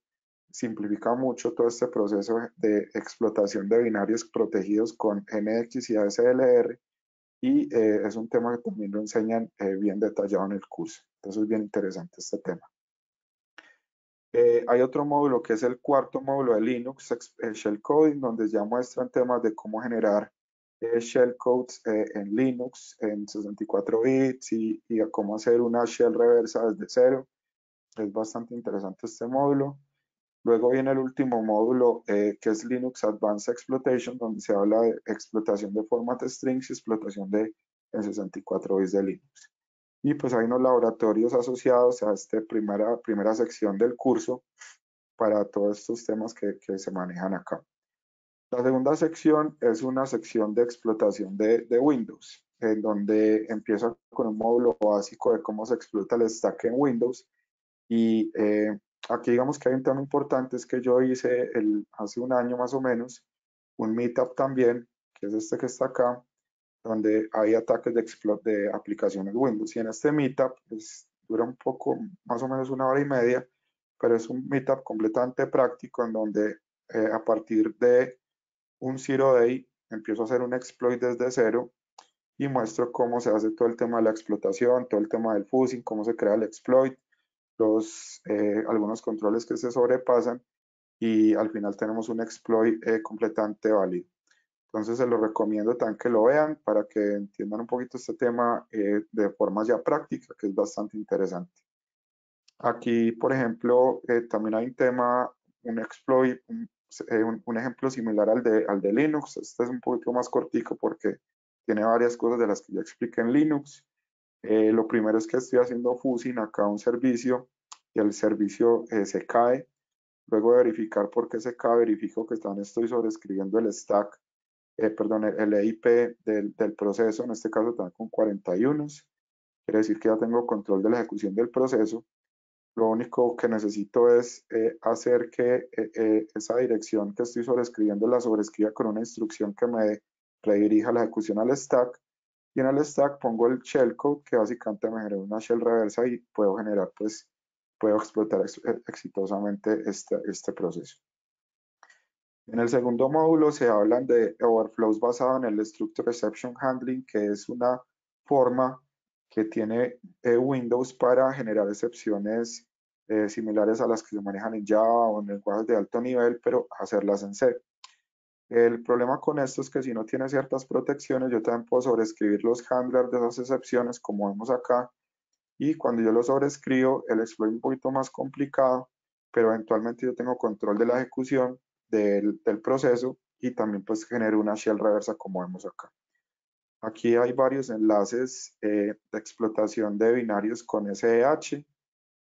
simplifica mucho todo este proceso de explotación de binarios protegidos con NX y ASLR y es un tema que también lo enseñan bien detallado en el curso. Entonces es bien interesante este tema. Hay otro módulo que es el cuarto módulo de Linux, Shellcoding, donde ya muestran temas de cómo generar shellcodes en Linux en 64 bits y a cómo hacer una shell reversa desde cero. Es bastante interesante este módulo. Luego viene el último módulo que es Linux Advanced Exploitation, donde se habla de explotación de format strings y explotación de en 64 bits de Linux. Y pues hay unos laboratorios asociados a esta primera sección del curso para todos estos temas que se manejan acá. La segunda sección es una sección de explotación de Windows, en donde empieza con un módulo básico de cómo se explota el stack en Windows. Y aquí digamos que hay un tema importante, es que yo hice hace un año más o menos un meetup también, que es este que está acá, donde hay ataques de aplicaciones Windows. Y en este meetup dura un poco, más o menos una hora y media, pero es un meetup completamente práctico en donde a partir de un zero day empiezo a hacer un exploit desde cero y muestro cómo se hace todo el tema de la explotación, todo el tema del fuzzing, cómo se crea el exploit, algunos controles que se sobrepasan y al final tenemos un exploit completamente válido. Entonces se lo recomiendo también que lo vean para que entiendan un poquito este tema de forma ya práctica, que es bastante interesante. Aquí, por ejemplo, también hay un tema, un exploit, un ejemplo similar al de Linux. Este es un poquito más cortico porque tiene varias cosas de las que ya expliqué en Linux. Lo primero es que estoy haciendo fuzzing acá un servicio y el servicio se cae. Luego de verificar por qué se cae, verifico que también estoy sobreescribiendo el stack, perdón, el EIP del proceso, en este caso también con 41. Quiere decir que ya tengo control de la ejecución del proceso. Lo único que necesito es hacer que esa dirección que estoy sobreescribiendo la sobreescriba con una instrucción que me redirija la ejecución al stack. Y en el stack pongo el shellcode que básicamente me genera una shell reversa y puedo generar, pues, puedo explotar exitosamente este proceso. En el segundo módulo se hablan de overflows basados en el Structure Exception Handling, que es una forma que tiene Windows para generar excepciones similares a las que se manejan en Java o en lenguajes de alto nivel, pero hacerlas en C. El problema con esto es que si no tiene ciertas protecciones, yo también puedo sobreescribir los handlers de esas excepciones, como vemos acá, y cuando yo lo sobrescribo, el exploit es un poquito más complicado, pero eventualmente yo tengo control de la ejecución del proceso y también pues genero una shell reversa como vemos acá. Aquí hay varios enlaces de explotación de binarios con SEH.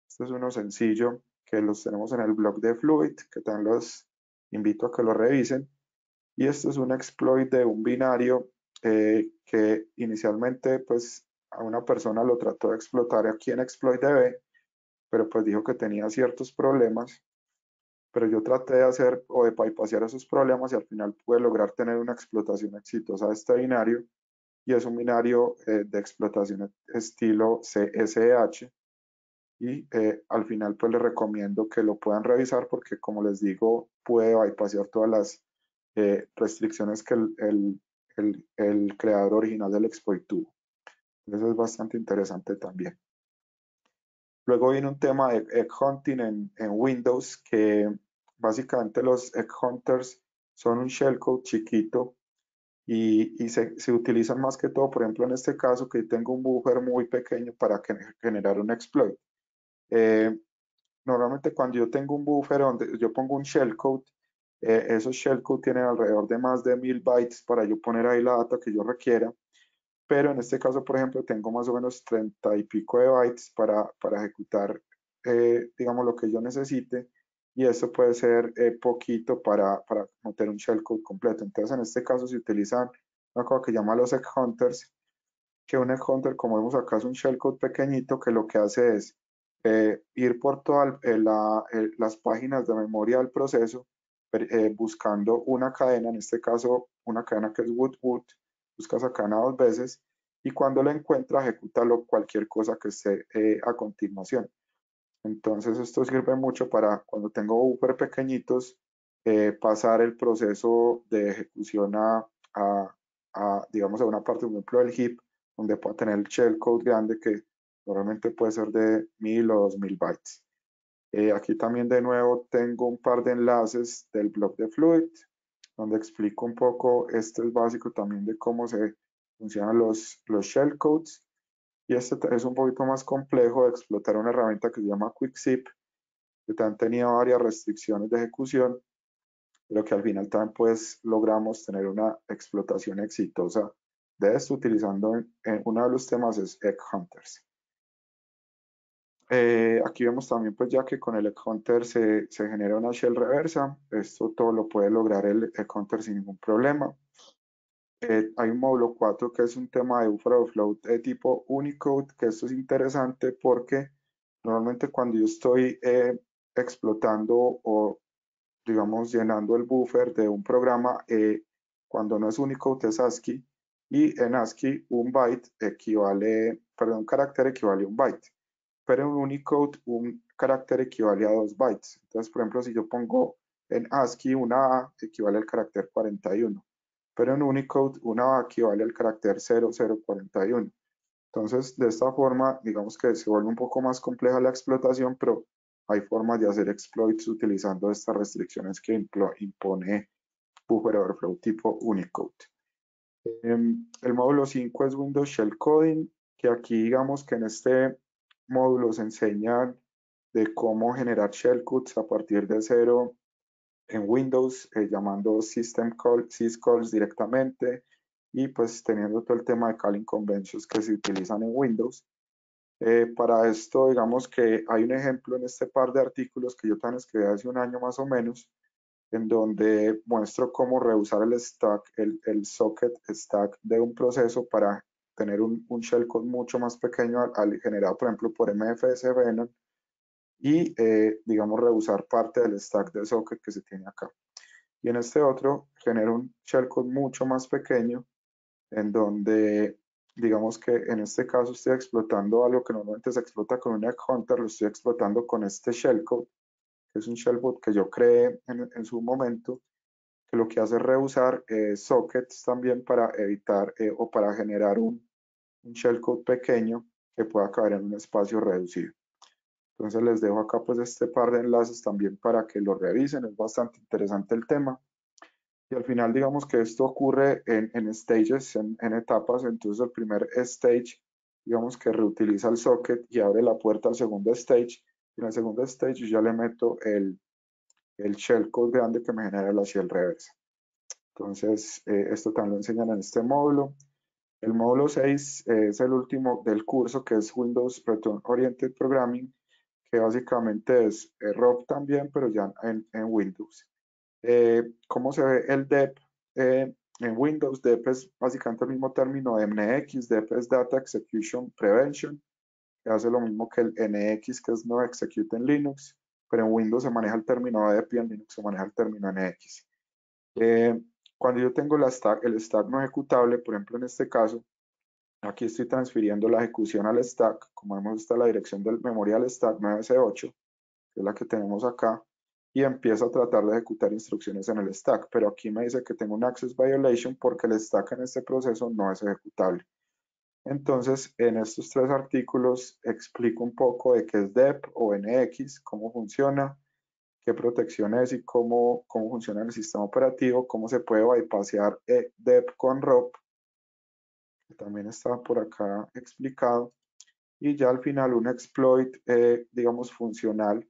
Este es uno sencillo que los tenemos en el blog de Fluid, que también los invito a que lo revisen. Y esto es un exploit de un binario que inicialmente pues a una persona lo trató de explotar aquí en exploitdb, pero pues dijo que tenía ciertos problemas, pero yo traté de hacer o de bypassear esos problemas y al final pude lograr tener una explotación exitosa de este binario y es un binario de explotación estilo CSH y al final pues les recomiendo que lo puedan revisar porque como les digo puede bypassear todas las restricciones que el creador original del exploit tuvo. Eso es bastante interesante también. Luego viene un tema de egg hunting en Windows, que básicamente los egg hunters son un shellcode chiquito y se utilizan más que todo, por ejemplo, en este caso que tengo un buffer muy pequeño para generar un exploit. Normalmente cuando yo tengo un buffer donde yo pongo un shellcode, esos shellcode tienen alrededor de más de 1000 bytes para yo poner ahí la data que yo requiera, pero en este caso, por ejemplo, tengo más o menos 30 y pico de bytes para ejecutar, digamos, lo que yo necesite, y eso puede ser poquito para meter un shellcode completo. Entonces, en este caso, se utilizan una cosa que llama los egg hunters, que un egg hunter, como vemos acá, es un shellcode pequeñito que lo que hace es ir por todas las páginas de memoria del proceso, buscando una cadena, en este caso una cadena que es woot woot, busca esa cadena dos veces, y cuando la encuentra ejecuta cualquier cosa que esté a continuación. Entonces esto sirve mucho para cuando tengo buffer pequeñitos, pasar el proceso de ejecución digamos, a una parte, por ejemplo, del heap, donde pueda tener el shellcode grande que normalmente puede ser de 1000 o 2000 bytes. Aquí también de nuevo tengo un par de enlaces del blog de Fluid, donde explico un poco, este es básico también de cómo se funcionan los shellcodes. Y este es un poquito más complejo de explotar una herramienta que se llama QuickZip, que también tenía varias restricciones de ejecución, pero que al final también pues logramos tener una explotación exitosa de esto utilizando uno de los temas es Egg Hunters. Aquí vemos también pues ya que con el Egg Hunter se genera una shell reversa, esto todo lo puede lograr el Egg Hunter sin ningún problema. Hay un módulo 4 que es un tema de buffer overflow de tipo Unicode, que esto es interesante porque normalmente cuando yo estoy explotando o digamos llenando el buffer de un programa, cuando no es Unicode es ASCII, y en ASCII un byte equivale, perdón, un carácter equivale a un byte, pero en Unicode un carácter equivale a 2 bytes. Entonces, por ejemplo, si yo pongo en ASCII una A equivale al carácter 41, pero en Unicode una A equivale al carácter 0041. Entonces, de esta forma, digamos que se vuelve un poco más compleja la explotación, pero hay formas de hacer exploits utilizando estas restricciones que impone Buffer Overflow tipo Unicode. El módulo 5 es Windows Shell Coding, que aquí digamos que en este módulo se enseñan de cómo generar shellcodes a partir de cero en Windows, llamando syscalls directamente, y pues teniendo todo el tema de calling conventions que se utilizan en Windows. Para esto, digamos que hay un ejemplo en este par de artículos que yo también escribí hace un año más o menos, en donde muestro cómo reusar el stack, el socket stack de un proceso para tener un shellcode mucho más pequeño al generado, por ejemplo, por MFS Venom, y digamos reusar parte del stack de socket que se tiene acá. Y en este otro genero un shellcode mucho más pequeño, en donde digamos que en este caso estoy explotando algo que normalmente se explota con un egg hunter, lo estoy explotando con este shellcode, que es un shellcode que yo creé en su momento, que lo que hace es reusar sockets también para evitar o para generar un shellcode pequeño que pueda caber en un espacio reducido. Entonces les dejo acá pues este par de enlaces también para que lo revisen, es bastante interesante el tema. Y al final digamos que esto ocurre en stages, en etapas. Entonces el primer stage digamos que reutiliza el socket y abre la puerta al segundo stage. Y en el segundo stage yo ya le meto el shellcode grande que me genera la shell reversa. Entonces esto también lo enseñan en este módulo. El módulo 6 es el último del curso, que es Windows Return Oriented Programming, que básicamente es ROP también, pero ya en Windows. ¿Cómo se ve el DEP en Windows? DEP es básicamente el mismo término de MX, DEP es Data Execution Prevention, que hace lo mismo que el NX, que es No Execute en Linux, pero en Windows se maneja el término DEP y en Linux se maneja el término NX. Cuando yo tengo el stack no ejecutable, por ejemplo en este caso, aquí estoy transfiriendo la ejecución al stack, como vemos está la dirección del memoria al stack 9C8, que es la que tenemos acá, y empiezo a tratar de ejecutar instrucciones en el stack, pero aquí me dice que tengo un access violation porque el stack en este proceso no es ejecutable. Entonces, en estos tres artículos explico un poco de qué es DEP o NX, cómo funciona, qué protección es y cómo funciona el sistema operativo, cómo se puede bypassear DEP con ROP, que también está por acá explicado, y ya al final un exploit, digamos, funcional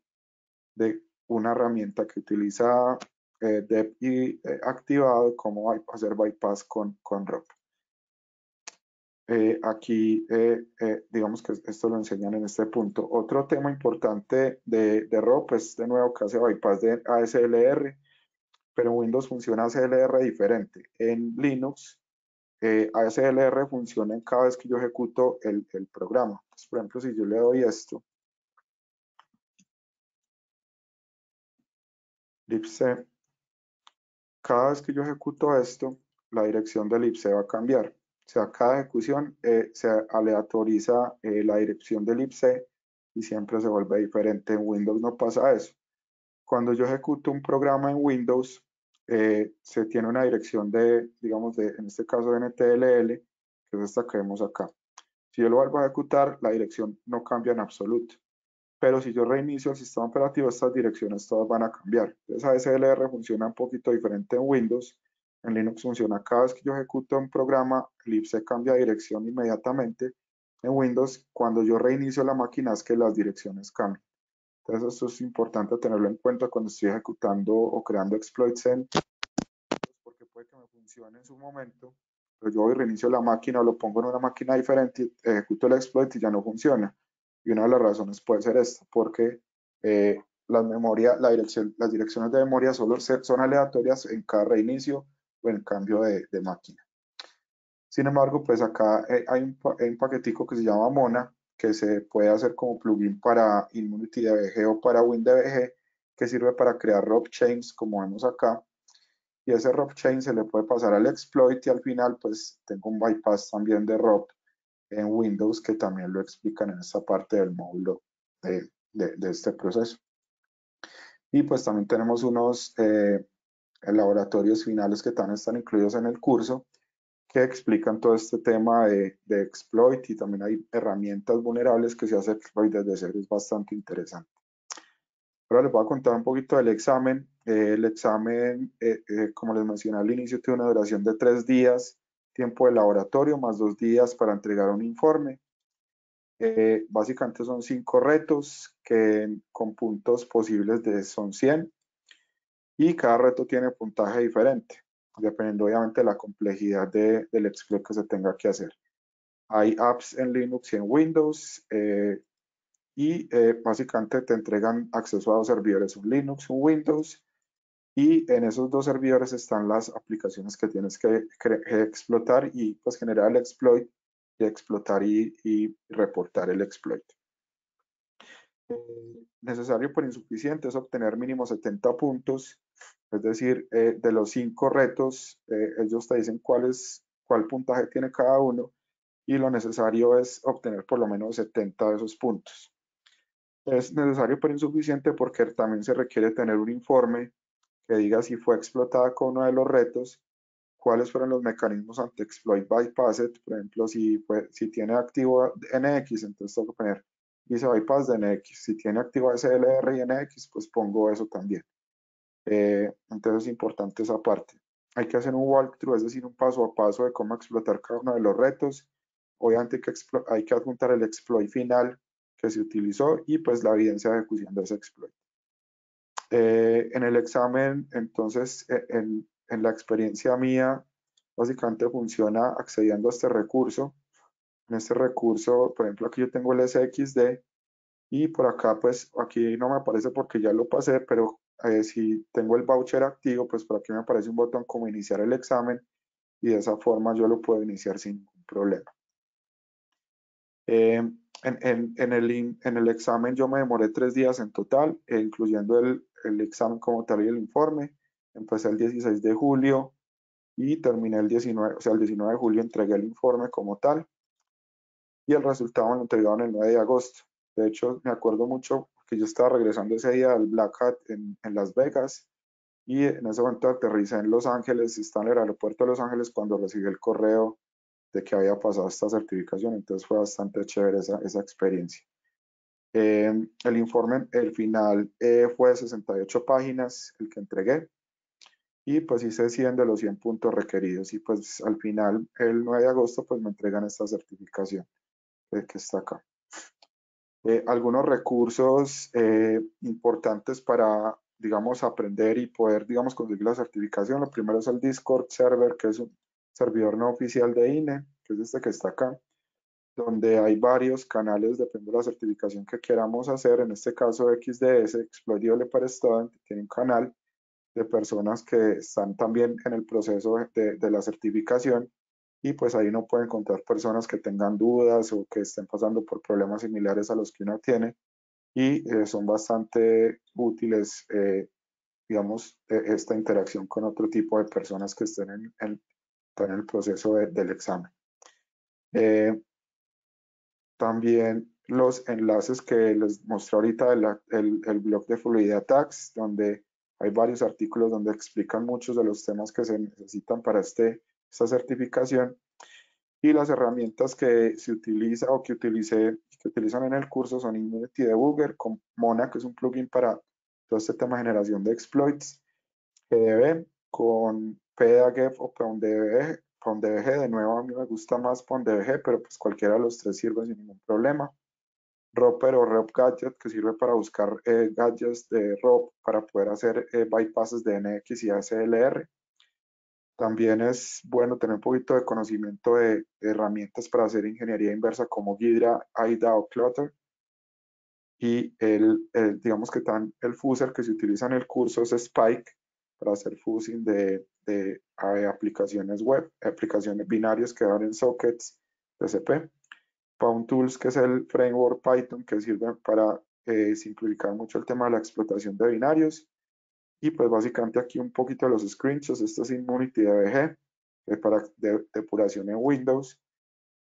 de una herramienta que utiliza DEP y activado, cómo hacer bypass con ROP. Aquí, digamos que esto lo enseñan en este punto. Otro tema importante de ROP es de nuevo que hace bypass de ASLR, pero en Windows funciona ASLR diferente. En Linux, ASLR funciona en cada vez que yo ejecuto el programa. Entonces, por ejemplo, si yo le doy esto, libc, cada vez que yo ejecuto esto, la dirección del libc va a cambiar. O sea, cada ejecución se aleatoriza la dirección del libc y siempre se vuelve diferente. En Windows no pasa eso. Cuando yo ejecuto un programa en Windows, se tiene una dirección de, digamos, en este caso de NTLL, que es esta que vemos acá. Si yo lo vuelvo a ejecutar, la dirección no cambia en absoluto. Pero si yo reinicio el sistema operativo, estas direcciones todas van a cambiar. Entonces ASLR funciona un poquito diferente en Windows. En Linux funciona cada vez que yo ejecuto un programa, libc cambia de dirección inmediatamente. En Windows, cuando yo reinicio la máquina, es que las direcciones cambian. Entonces esto es importante tenerlo en cuenta cuando estoy ejecutando o creando exploits en, porque puede que me funcione en su momento, pero yo voy y reinicio la máquina o lo pongo en una máquina diferente, ejecuto el exploit y ya no funciona. Y una de las razones puede ser esta, porque las direcciones de memoria solo son aleatorias en cada reinicio o en cambio de máquina. Sin embargo, pues acá hay un paquetico que se llama Mona, que se puede hacer como plugin para ImmunityDBG o para WinDBG, que sirve para crear ROP chains, como vemos acá. Y ese ROP chain se le puede pasar al exploit y al final, pues tengo un bypass también de ROP en Windows que también lo explican en esta parte del módulo de este proceso. Y pues también tenemos unos laboratorios finales que también están incluidos en el curso que explican todo este tema de exploit y también hay herramientas vulnerables que se hace exploit desde cero, es bastante interesante. Ahora les voy a contar un poquito del examen. El examen, como les mencioné al inicio, tiene una duración de 3 días, tiempo de laboratorio más 2 días para entregar un informe. Básicamente son 5 retos que con puntos posibles son 100 y cada reto tiene puntaje diferente, dependiendo obviamente de la complejidad del exploit que se tenga que hacer. Hay apps en Linux y en Windows y básicamente te entregan acceso a 2 servidores, un Linux, un Windows, y en esos 2 servidores están las aplicaciones que tienes que explotar y pues generar el exploit y explotar y reportar el exploit. Necesario pero insuficiente es obtener mínimo 70 puntos, es decir, de los 5 retos, ellos te dicen cuál puntaje tiene cada uno y lo necesario es obtener por lo menos 70 de esos puntos. Es necesario pero insuficiente porque también se requiere tener un informe que diga si fue explotada con uno de los retos, cuáles fueron los mecanismos anti-exploit bypassed, por ejemplo, si tiene activo NX, entonces tengo que poner dice bypass de NX, si tiene activo SLR y NX, pues pongo eso también. Entonces es importante esa parte. Hay que hacer un walkthrough, es decir, un paso a paso de cómo explotar cada uno de los retos. Obviamente hay que adjuntar el exploit final que se utilizó y pues la evidencia de ejecución de ese exploit. En el examen, entonces, en la experiencia mía, básicamente funciona accediendo a este recurso. En este recurso, por ejemplo, aquí yo tengo el SXD y por acá, pues, aquí no me aparece porque ya lo pasé, pero si tengo el voucher activo, pues por aquí me aparece un botón como iniciar el examen y de esa forma yo lo puedo iniciar sin ningún problema. En el examen yo me demoré 3 días en total, incluyendo el examen como tal y el informe. Empecé el 16 de julio y terminé el 19, o sea, el 19 de julio entregué el informe como tal y el resultado me lo entregaron el 9 de agosto. De hecho, me acuerdo mucho que yo estaba regresando ese día al Black Hat en Las Vegas y en ese momento aterricé en Los Ángeles, estaba en el aeropuerto de Los Ángeles cuando recibí el correo de que había pasado esta certificación, entonces fue bastante chévere esa experiencia. El informe, el final fue de 68 páginas, el que entregué, y pues hice 100 de los 100 puntos requeridos, y pues al final, el 9 de agosto, pues me entregan esta certificación que está acá. Algunos recursos importantes para, digamos, aprender y poder, digamos, conseguir la certificación. Lo primero es el Discord Server, que es un servidor no oficial de INE, que es este que está acá, donde hay varios canales, depende de la certificación que queramos hacer. En este caso, XDS, Exploit Developer Student, tiene un canal de personas que están también en el proceso de la certificación, y pues ahí uno puede encontrar personas que tengan dudas o que estén pasando por problemas similares a los que uno tiene, y son bastante útiles, digamos, esta interacción con otro tipo de personas que estén en el proceso del examen. También los enlaces que les mostré ahorita, el blog de Fluidity Attacks, donde hay varios artículos donde explican muchos de los temas que se necesitan para esta certificación, y las herramientas que se utiliza o que utilizan en el curso son Immunity Debugger con Mona, que es un plugin para todo este tema de generación de exploits, GDB con PDAGF o PONDBG. De nuevo, a mí me gusta más PONDBG, pero pues cualquiera de los tres sirve sin ningún problema. Roper o ROP Gadget, que sirve para buscar gadgets de ROP para poder hacer bypasses de NX y ACLR. También es bueno tener un poquito de conocimiento de herramientas para hacer ingeniería inversa como Ghidra, AIDA o Clutter. Y digamos que el fuzzer que se utiliza en el curso es Spike, para hacer fuzzing de aplicaciones web, aplicaciones binarias que van en sockets TCP. PoundTools, que es el framework Python que sirve para simplificar mucho el tema de la explotación de binarios. Y pues básicamente aquí un poquito de los screenshots. Esto es Immunity DBG, que es para depuración en Windows.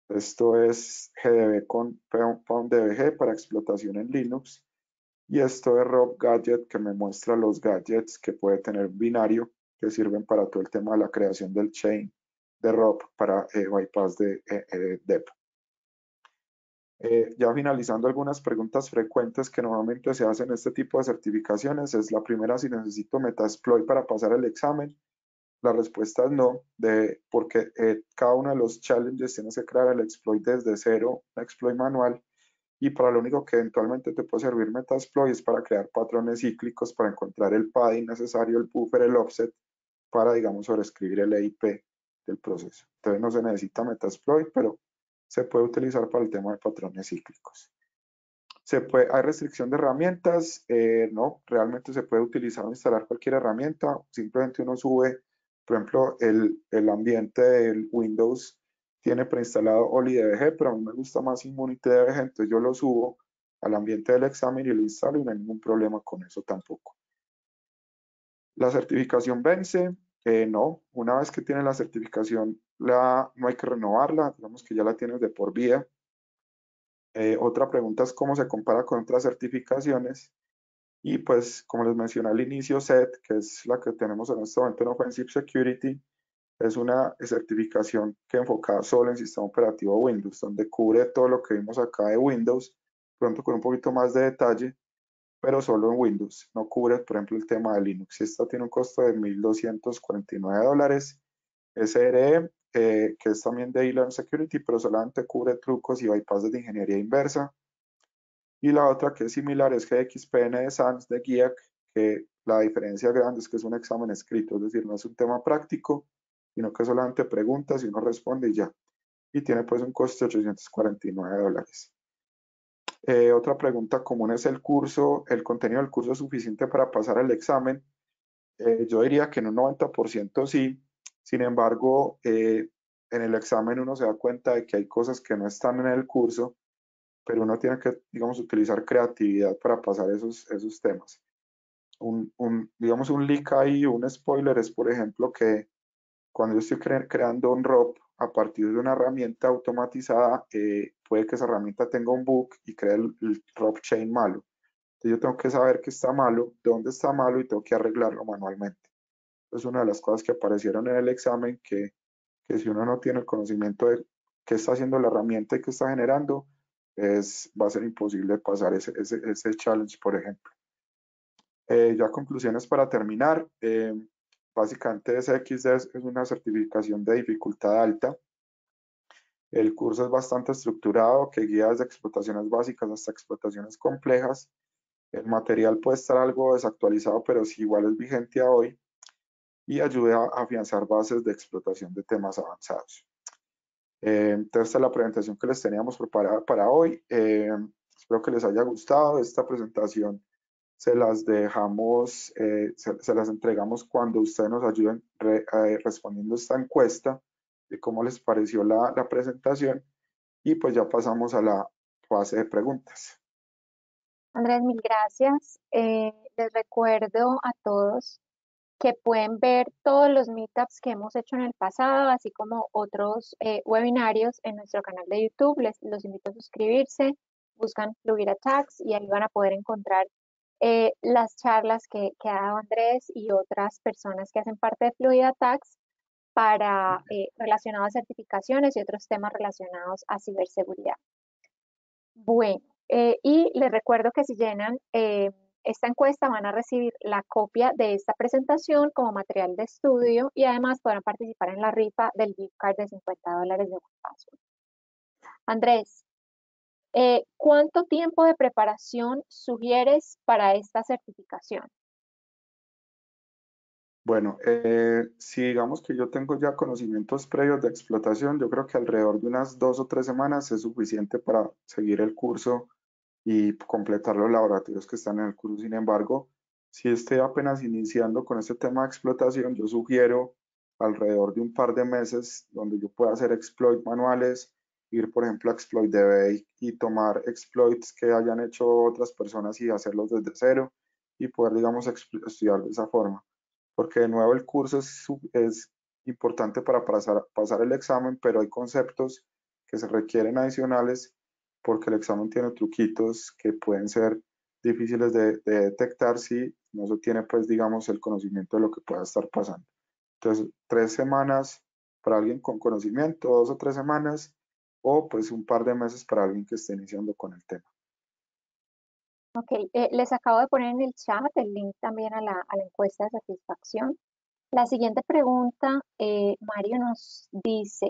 Esto es GDB con PoundDBG para explotación en Linux. Y esto es ROP Gadget, que me muestra los gadgets que puede tener un binario, que sirven para todo el tema de la creación del chain de ROP para bypass de DEP. Ya finalizando, algunas preguntas frecuentes que normalmente se hacen en este tipo de certificaciones es la primera: si necesito Metasploit para pasar el examen. La respuesta es no, porque cada uno de los challenges tienes que crear el exploit desde cero, un exploit manual, y para lo único que eventualmente te puede servir Metasploit es para crear patrones cíclicos, para encontrar el padding necesario, el buffer, el offset, para, digamos, sobreescribir el EIP del proceso. Entonces no se necesita Metasploit, pero se puede utilizar para el tema de patrones cíclicos. ¿Hay restricción de herramientas? No, realmente se puede utilizar o instalar cualquier herramienta. Simplemente uno sube, por ejemplo, el ambiente del Windows tiene preinstalado OliDBG, pero a mí me gusta más ImmunityDBG, entonces yo lo subo al ambiente del examen y lo instalo, y no hay ningún problema con eso tampoco. ¿La certificación vence? No, una vez que tienes la certificación, no hay que renovarla, digamos que ya la tienes de por vida. Otra pregunta es cómo se compara con otras certificaciones. Y pues, como les mencioné al inicio, SET, que es la que tenemos en este momento en Offensive Security, es una certificación que enfocada solo en sistema operativo Windows, donde cubre todo lo que vimos acá de Windows, pronto con un poquito más de detalle, pero solo en Windows. No cubre, por ejemplo, el tema de Linux. Esta tiene un costo de $1,249. SRE, que es también de E-Learn Security, pero solamente cubre trucos y bypasses de ingeniería inversa. Y la otra que es similar es GXPN de SANS de GIAC, que la diferencia grande es que es un examen escrito, es decir, no es un tema práctico, sino que solamente preguntas y uno responde y ya. Y tiene pues un coste de $849. Otra pregunta común es el contenido del curso es suficiente para pasar el examen. Yo diría que en un 90% sí. Sin embargo, en el examen uno se da cuenta de que hay cosas que no están en el curso, pero uno tiene que, digamos, utilizar creatividad para pasar esos temas. Digamos, un leak ahí, un spoiler es, por ejemplo, que cuando yo estoy creando un ROP a partir de una herramienta automatizada, puede que esa herramienta tenga un bug y cree el ROP chain malo. Entonces yo tengo que saber que está malo, dónde está malo, y tengo que arreglarlo manualmente. Es una de las cosas que aparecieron en el examen, que si uno no tiene el conocimiento de qué está haciendo la herramienta y qué está generando, va a ser imposible pasar ese challenge, por ejemplo. Ya conclusiones para terminar. Básicamente SXD es una certificación de dificultad alta. El curso es bastante estructurado, que guía desde explotaciones básicas hasta explotaciones complejas. El material puede estar algo desactualizado, pero si igual es vigente a hoy, y ayuda a afianzar bases de explotación de temas avanzados. Entonces, esta es la presentación que les teníamos preparada para hoy. Espero que les haya gustado. Esta presentación se las dejamos, se las entregamos cuando ustedes nos ayuden respondiendo esta encuesta de cómo les pareció la presentación, y pues ya pasamos a la fase de preguntas. Andrés, mil gracias. Les recuerdo a todos que pueden ver todos los meetups que hemos hecho en el pasado, así como otros webinarios en nuestro canal de YouTube. Los invito a suscribirse, buscan Fluid Attacks y ahí van a poder encontrar las charlas que ha dado Andrés y otras personas que hacen parte de Fluid Attacks para relacionados a certificaciones y otros temas relacionados a ciberseguridad. Bueno, y les recuerdo que si llenan esta encuesta van a recibir la copia de esta presentación como material de estudio y además podrán participar en la rifa del gift card de $50 de OnePassword. Andrés, ¿cuánto tiempo de preparación sugieres para esta certificación? Bueno, si digamos que yo tengo ya conocimientos previos de explotación, yo creo que alrededor de unas 2 o 3 semanas es suficiente para seguir el curso y completar los laboratorios que están en el curso. Sin embargo, si estoy apenas iniciando con este tema de explotación, yo sugiero alrededor de un par de meses donde yo pueda hacer exploit manuales, ir por ejemplo a exploit DB y tomar exploits que hayan hecho otras personas y hacerlos desde cero y poder, digamos, estudiar de esa forma. Porque de nuevo el curso es importante para pasar el examen, pero hay conceptos que se requieren adicionales porque el examen tiene truquitos que pueden ser difíciles de detectar si no se tiene, pues, digamos, el conocimiento de lo que pueda estar pasando. Entonces, 3 semanas para alguien con conocimiento, 2 o 3 semanas, o pues un par de meses para alguien que esté iniciando con el tema. Ok, les acabo de poner en el chat el link también a la encuesta de satisfacción. La siguiente pregunta, Mario nos dice,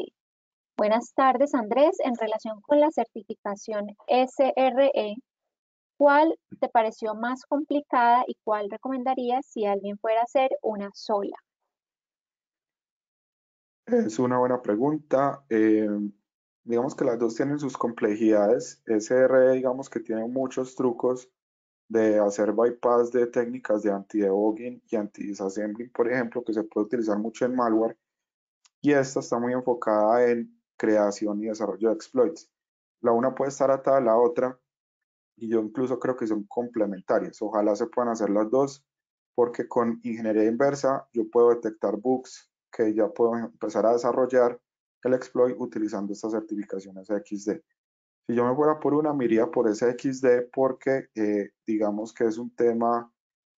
buenas tardes Andrés, en relación con la certificación SRE, ¿cuál te pareció más complicada y cuál recomendarías si alguien fuera a hacer una sola? Es una buena pregunta. Digamos que las dos tienen sus complejidades. SRE, digamos que tiene muchos trucos de hacer bypass de técnicas de anti-debugging y anti-disassembling, por ejemplo, que se puede utilizar mucho en malware, y esta está muy enfocada en creación y desarrollo de exploits. La una puede estar atada a la otra, y yo incluso creo que son complementarias. Ojalá se puedan hacer las dos, porque con ingeniería inversa yo puedo detectar bugs que ya puedo empezar a desarrollar el exploit utilizando estas certificaciones XD. Si yo me fuera por una, me iría por ese XD porque digamos que es un tema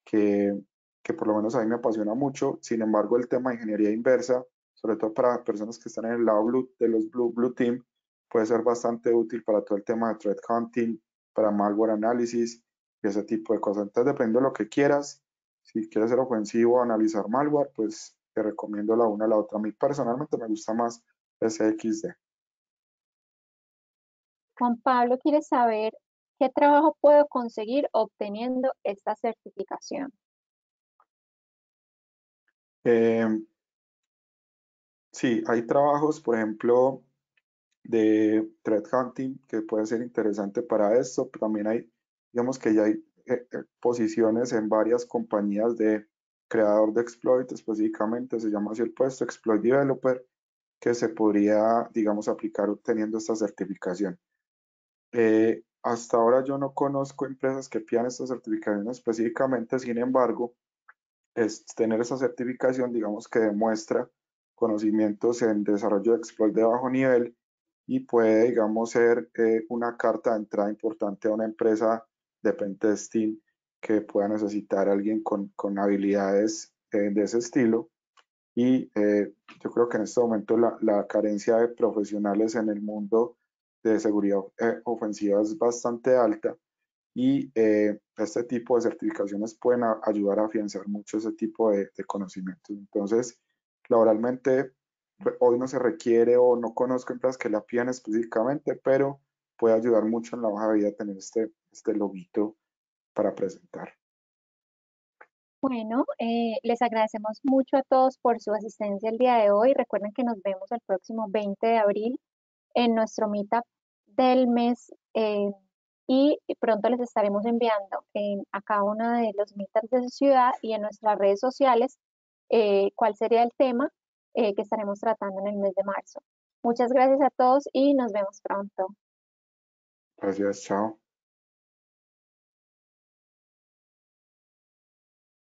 que, que por lo menos a mí me apasiona mucho. Sin embargo, el tema de ingeniería inversa, sobre todo para personas que están en el lado de los Blue Team, puede ser bastante útil para todo el tema de threat hunting, para malware análisis y ese tipo de cosas. Entonces, depende de lo que quieras. Si quieres ser ofensivo o analizar malware, pues te recomiendo la una o la otra. A mí personalmente me gusta más ese XD. Juan Pablo quiere saber qué trabajo puedo conseguir obteniendo esta certificación. Eh, Sí, hay trabajos, por ejemplo, de threat hunting que puede ser interesante para esto. Pero también hay, digamos que ya hay posiciones en varias compañías de creador de exploit, específicamente se llama así el puesto, exploit developer, que se podría, digamos, aplicar obteniendo esta certificación. Hasta ahora yo no conozco empresas que pidan esta certificación específicamente. Sin embargo, tener esa certificación, digamos que demuestra conocimientos en desarrollo de exploit de bajo nivel y puede, digamos, ser una carta de entrada importante a una empresa de pentesting que pueda necesitar a alguien con habilidades de ese estilo. Y yo creo que en este momento la carencia de profesionales en el mundo de seguridad ofensiva es bastante alta y este tipo de certificaciones pueden ayudar a afianzar mucho ese tipo de conocimientos. Entonces, laboralmente, hoy no se requiere o no conozco empresas que la pidan específicamente, pero puede ayudar mucho en la hoja de vida tener este loguito para presentar. Bueno, les agradecemos mucho a todos por su asistencia el día de hoy. Recuerden que nos vemos el próximo 20 de abril en nuestro meetup del mes y pronto les estaremos enviando a cada uno de los meetups de su ciudad y en nuestras redes sociales cuál sería el tema que estaremos tratando en el mes de marzo. Muchas gracias a todos y nos vemos pronto. Gracias, chao.